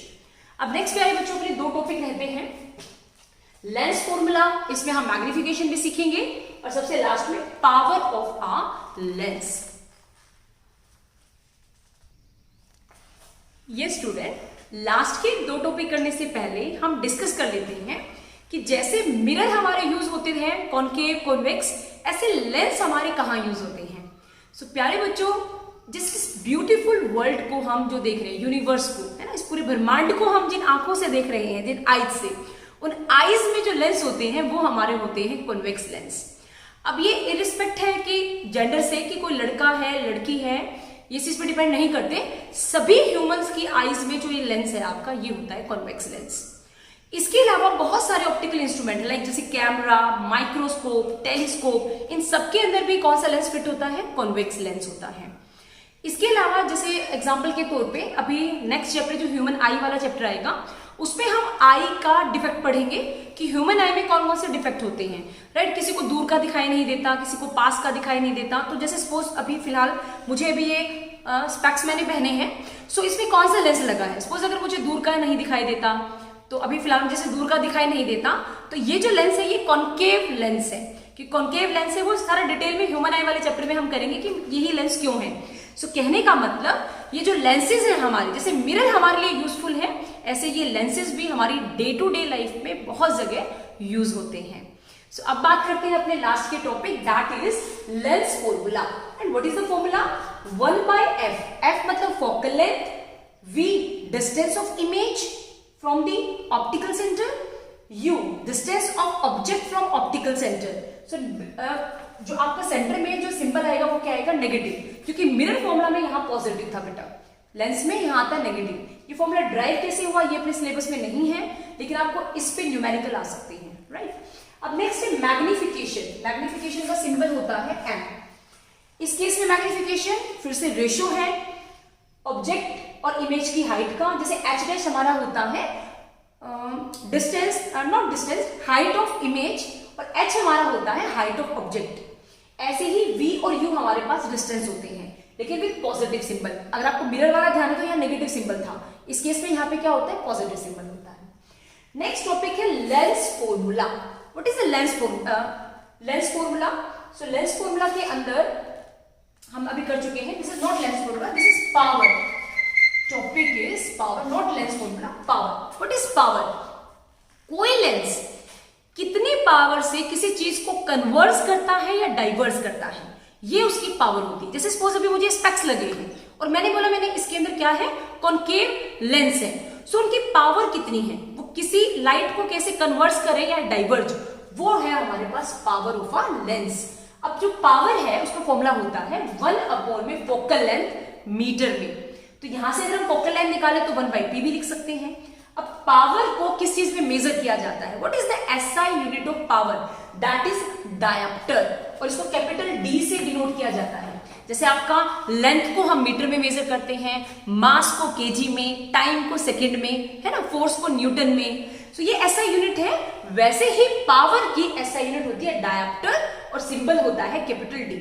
अब नेक्स्ट प्यारे बच्चों अपने 2 टॉपिक रहते हैं, लेंस फॉर्मूला, इसमें हम मैग्निफिकेशन भी सीखेंगे, और सबसे लास्ट में पावर ऑफ अ लेंस। ये स्टूडेंट लास्ट के 2 टॉपिक करने से पहले हम डिस्कस कर लेते हैं कि जैसे मिरर हमारे यूज होते हैं कॉनकेव कॉन्वेक्स, ऐसे लेंस हमारे कहां यूज होते हैं। सो प्यारे बच्चों, जिस ब्यूटीफुल वर्ल्ड को हम जो देख रहे हैं, यूनिवर्स को, है ना, इस पूरे ब्रह्मांड को हम जिन आंखों से देख रहे हैं, जिन आईज से, उन आईज में जो लेंस होते हैं वो हमारे होते हैं कॉन्वेक्स लेंस। अब ये इरिस्पेक्ट है कि जेंडर से, कि कोई लड़का है लड़की है, ये चीज पर डिपेंड नहीं करते, सभी ह्यूमंस की आईज में जो ये लेंस है आपका, ये होता है कॉन्वेक्स लेंस। इसके अलावा बहुत सारे ऑप्टिकल इंस्ट्रूमेंट लाइक जैसे कैमरा, माइक्रोस्कोप, टेलीस्कोप, इन सबके अंदर भी कौन सा लेंस फिट होता है, कॉन्वेक्स लेंस होता है। इसके अलावा जैसे एग्जांपल के तौर पे अभी नेक्स्ट चैप्टर जो ह्यूमन आई वाला चैप्टर आएगा, उसमें हम आई का डिफेक्ट पढ़ेंगे कि ह्यूमन आई में कौन कौन से डिफेक्ट होते हैं, राइट। किसी को दूर का दिखाई नहीं देता, किसी को पास का दिखाई नहीं देता। तो जैसे सपोज अभी फिलहाल मुझे अभी ये स्पेक्स मैंने पहने हैं, सो इसमें कौन सा लेंस लगा है, सपोज अगर मुझे दूर का नहीं दिखाई देता, तो अभी फिलहाल जैसे दूर का दिखाई नहीं देता, तो ये जो लेंस है ये कॉनकेव लेंस है। कि कॉनकेव लेंस है वो सारा डिटेल में ह्यूमन आई वाले चैप्टर में हम करेंगे कि यही लेंस क्यों है। सो कहने का मतलब ये जो लेंसेज है हमारे, जैसे मिरर हमारे लिए यूजफुल है, ऐसे ये लेंसेज भी हमारी डे टू डे लाइफ में बहुत जगह यूज होते हैं। सो अब बात करते हैं अपने लास्ट के topic, that is lens formula. And what is the formula, 1/f। f मतलब focal length, v distance of image from the optical centre, u distance of object from optical centre. So जो आपका centre में जो symbol आएगा वो क्या आएगा, negative, क्योंकि मिरर फॉर्मूला में यहाँ पॉजिटिव था बेटा, लेंस में यहाँ आता नेगेटिव। ये फॉर्मूला ड्राइव कैसे हुआ ये अपने सिलेबस में नहीं है, लेकिन आपको इस पे न्यूमेरिकल आ सकते हैं, राइट। अब नेक्स्ट है मैग्निफिकेशन। मैग्निफिकेशन का सिंबल होता है m। इस केस में मैग्निफिकेशन फिर से रेशो है ऑब्जेक्ट और इमेज की हाइट का। जैसे h डैश हमारा होता है distance, not distance, height of image, और h हमारा होता है हाइट ऑफ ऑब्जेक्ट। ऐसे ही v और u हमारे पास डिस्टेंस होते हैं, लेकिन विद पॉजिटिव सिंबल। अगर आपको मिरर वाला ध्यान है तो यहाँ नेगेटिव सिंबल था, इस केस में यहाँ पे क्या होता है, पॉजिटिव सिंबल होता है। नेक्स्ट टॉपिक है lens formula. What is the lens formula? Lens formula, so lens formula के अंदर हम अभी कर चुके हैं, this is not lens formula, this is power. Topic is power, not lens formula, power. What is power? कोई lens कितनी power से किसी चीज को कन्वर्स करता है या डाइवर्स करता है, ये उसकी पावर होती है। जैसे सपोज अभी मुझे स्पेक्स लगे हैं और मैंने बोला मैंने इसके अंदर क्या है, कॉनकेव लेंस है, सो उनकी पावर कितनी है, वो किसी लाइट को कैसे कन्वर्स करे या डाइवर्ज, वो है हमारे पास पावर ऑफ अ लेंस। अब जो पावर है उसका फॉर्मूला होता है 1 में फोकल लेंथ मीटर में। तो यहां से अगर हम फोकल लेंथ निकाले तो 1/p भी लिख सकते हैं। अब पावर को किस चीज में मेजर किया जाता है? What is the SI unit of power? That is dioptre, और इसको कैपिटल डी से डिनोट किया जाता है। जैसे आपका लेंथ को हम मीटर में मेजर करते हैं, मास को केजी में, टाइम को सेकंड में, है ना, फोर्स को न्यूटन में। तो ये एसआई यूनिट है, वैसे ही पावर की एसआई यूनिट होती है डायोप्टर और सिंबल होता है कैपिटल डी।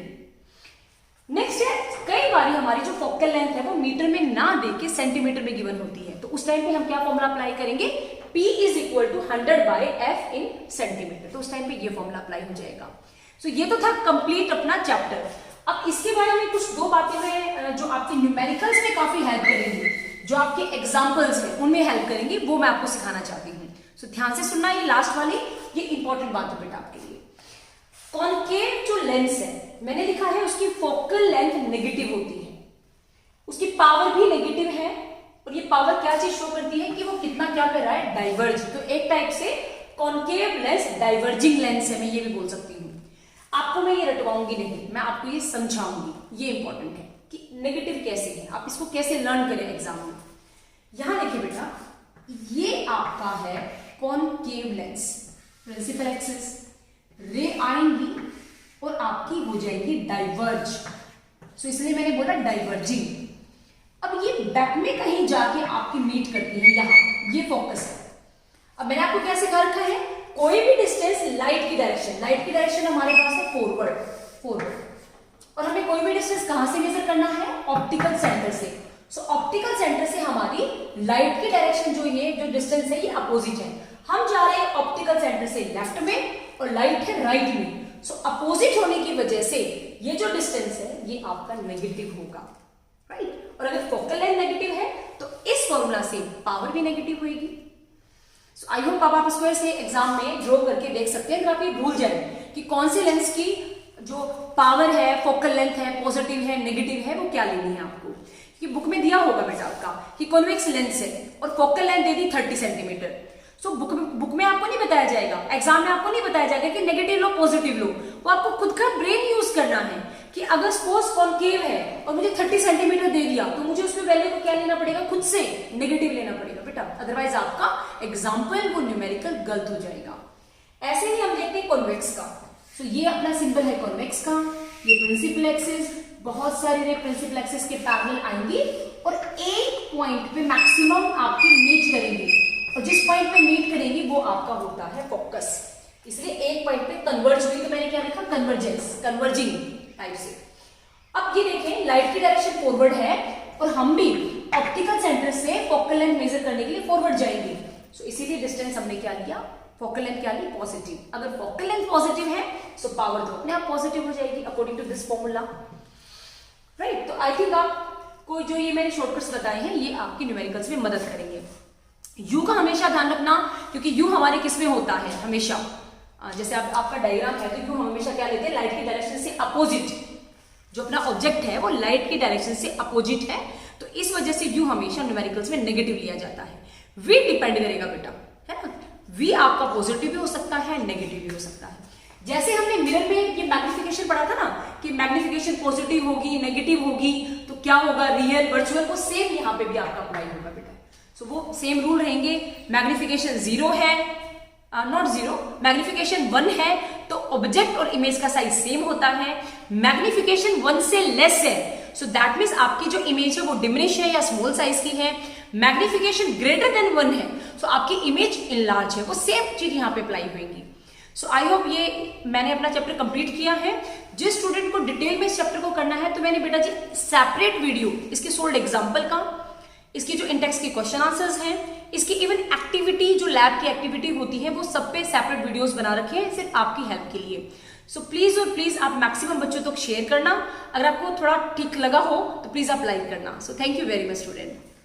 नेक्स्ट है, कई बार हमारी जो फोकल लेंथ है वो मीटर में ना देके सेंटीमीटर में गिवन होती है, तो उस टाइम पे हम क्या फॉर्मूला अप्लाई करेंगे, P is equal to 100/f in centimetre. तो उस टाइम पे ये फॉर्मूला अप्लाई हो जाएगा। सो ये तो था कंप्लीट अपना चैप्टर। अब इसके बारे में कुछ दो बातें मैं जो आपके न्यूमेरिकल्स में काफी हेल्प करेंगी, जो आपके एग्जाम्पल्स हैं उनमें हेल्प करेंगी, वो मैं आपको सिखाना चाहती हूँ। सो ध्यान से सुनना, ये लास्ट वाली ये इंपॉर्टेंट बात है बेटा आपके लिए। कॉनकेव जो लेंस है, मैंने लिखा है उसकी फोकल लेंथ नेगेटिव होती है, उसकी पावर भी नेगेटिव है, और ये पावर क्या चीज शो करती है कि वो कितना क्या कर रहा है, डाइवर्ज। तो एक टाइप से कॉनकेव लेंस डाइवर्जिंग लेंस है, मैं ये भी बोल सकती हूँ। आपको मैं ये रटवाऊंगी नहीं, मैं आपको ये समझाऊंगी, ये इंपॉर्टेंट है कि नेगेटिव कैसे है, आप इसको कैसे लर्न करें एग्जाम में। यहां देखिए बेटा, ये आपका है कॉनकेव लेंस, प्रिंसिपल एक्सिस, रे आएंगी और आपकी हो जाएगी डाइवर्ज। सो इसलिए मैंने बोला डाइवर्जिंग। अब ये बैक में कहीं जाके आपकी मीट करती है, यहां ये फोकस है। अब मैंने आपको क्या सिखा रखा है, कोई भी डिस्टेंस लाइट की डायरेक्शन हमारे पास है फॉरवर्ड, और हमें कोई भी डिस्टेंस कहां से मेजर करना है, ऑप्टिकल सेंटर से। सो ऑप्टिकल सेंटर से हमारी लाइट की डायरेक्शन जो ये जो डिस्टेंस है ये अपोजिट है। हम जा रहे हैं ऑप्टिकल सेंटर से लेफ्ट में और लाइट है राइट में। सो अपोजिट होने की वजह से ये जो डिस्टेंस है ये आपका नेगेटिव होगा, राइट। और अगर फोकल लेंथ नेगेटिव है तो इस फॉर्मूला से पावर भी नेगेटिव होगी। सो आई होप आप इसको ऐसे एग्जाम में ड्रॉ करके देख सकते हैं। अगर आप ये भूल जाए कि कौन से लेंस की जो पावर है, फोकल लेंथ है, पॉजिटिव है, नेगेटिव है, वो क्या लेनी है आपको, कि बुक में दिया होगा बेटा आपका कि कॉन्वेक्स लेंस है और फोकल लेंथ दे दी 30 सेंटीमीटर। सो बुक में आपको नहीं बताया जाएगा, एग्जाम में आपको नहीं बताया जाएगा कि नेगेटिव लो पॉजिटिव लो, वो आपको खुद का ब्रेन यूज करना है कि अगर सपोज कॉनकेव है और मुझे 30 सेंटीमीटर दे दिया तो मुझे उसमें वैल्यू को क्या लेना पड़ेगा, खुद से नेगेटिव लेना पड़ेगा बेटा, अदरवाइज आपका एग्जाम्पल वो न्यूमेरिकल गलत हो जाएगा। ऐसे ही हम देखते हैं कॉन्वेक्स का। सो ये अपना सिंबल है कॉन्वेक्स का, ये प्रिंसिपल एक्सिस, बहुत सारी रे प्रिंसिपल एक्सिस के पैरेलल आएंगी और एक पॉइंट पे मैक्सिमम आपकी मीट करेंगी, और जिस पॉइंट पे मीट करेंगी वो आपका होता है फोकस। इसलिए एक पॉइंट पे कन्वर्ज हुई तो मैंने क्या लिखा, कन्वर्जेंस, कन्वर्जिंग टाइप से। अब ये देखें, लाइट की डायरेक्शन फॉरवर्ड है और हम भी ऑप्टिकल सेंटर से फोकल लेंथ मेजर करने के लिए फॉरवर्ड जाएंगे। सो इसीलिए डिस्टेंस हमने क्या लिया, फोकल लेंथ क्या ली, पॉजिटिव। अगर फोकल लेंथ पॉजिटिव है सो पावर तो अपने आप पॉजिटिव हो जाएगी according to this formula, right. तो आई थिंक आपको जो ये मैंने शॉर्टकट्स बताए हैं ये आपकी न्यूमेरिकल्स में मदद करेंगे। यू का हमेशा ध्यान रखना, क्योंकि यू हमारे किस में होता है हमेशा, जैसे आपका डायग्राम है तो यू हमेशा क्या लेते हैं, लाइट की डायरेक्शन से अपोजिट। जो अपना ऑब्जेक्ट है वो लाइट की डायरेक्शन से अपोजिट है, तो इस वजह से यू हमेशा न्यूमेरिकल्स में नेगेटिव लिया जाता है। वी डिपेंड करेगा बेटा, है ना, वी आपका पॉजिटिव भी हो सकता है, नेगेटिव भी हो सकता है। जैसे हमने मिरर में ये मैग्निफिकेशन पढ़ा था ना कि मैग्निफिकेशन पॉजिटिव होगी, नेगेटिव होगी, तो क्या होगा, रियल, वर्चुअल, वो सेम यहाँ पे भी आपका अप्लाई होगा बेटा। सो वो सेम रूल रहेंगे। मैग्निफिकेशन 0 है, नॉट 0, मैग्निफिकेशन 1 है तो ऑब्जेक्ट और इमेज का साइज सेम होता है। मैग्निफिकेशन 1 से लेस है सो दैट मीन्स आपकी जो इमेज है वो डिमिनिश है या स्मॉल साइज की है। मैग्निफिकेशन ग्रेटर देन 1 है सो आपकी इमेज इनलार्ज है, वो सेम चीज यहाँ पे अप्लाई होगी। सो आई होप ये मैंने अपना चैप्टर कंप्लीट किया है। जिस स्टूडेंट को डिटेल में इस चैप्टर को करना है तो मैंने बेटा जी सेपरेट वीडियो इसके सोल्ड एग्जाम्पल का, इसकी जो इंटेक्स के क्वेश्चन आंसर्स हैं, इसकी इवन एक्टिविटी जो लैब की एक्टिविटी होती है वो सब पे सेपरेट वीडियोस बना रखे हैं सिर्फ आपकी हेल्प के लिए। सो प्लीज और प्लीज आप मैक्सिमम बच्चों तक शेयर करना। अगर आपको थोड़ा ठीक लगा हो तो प्लीज आप लाइक करना। So thank you very much student.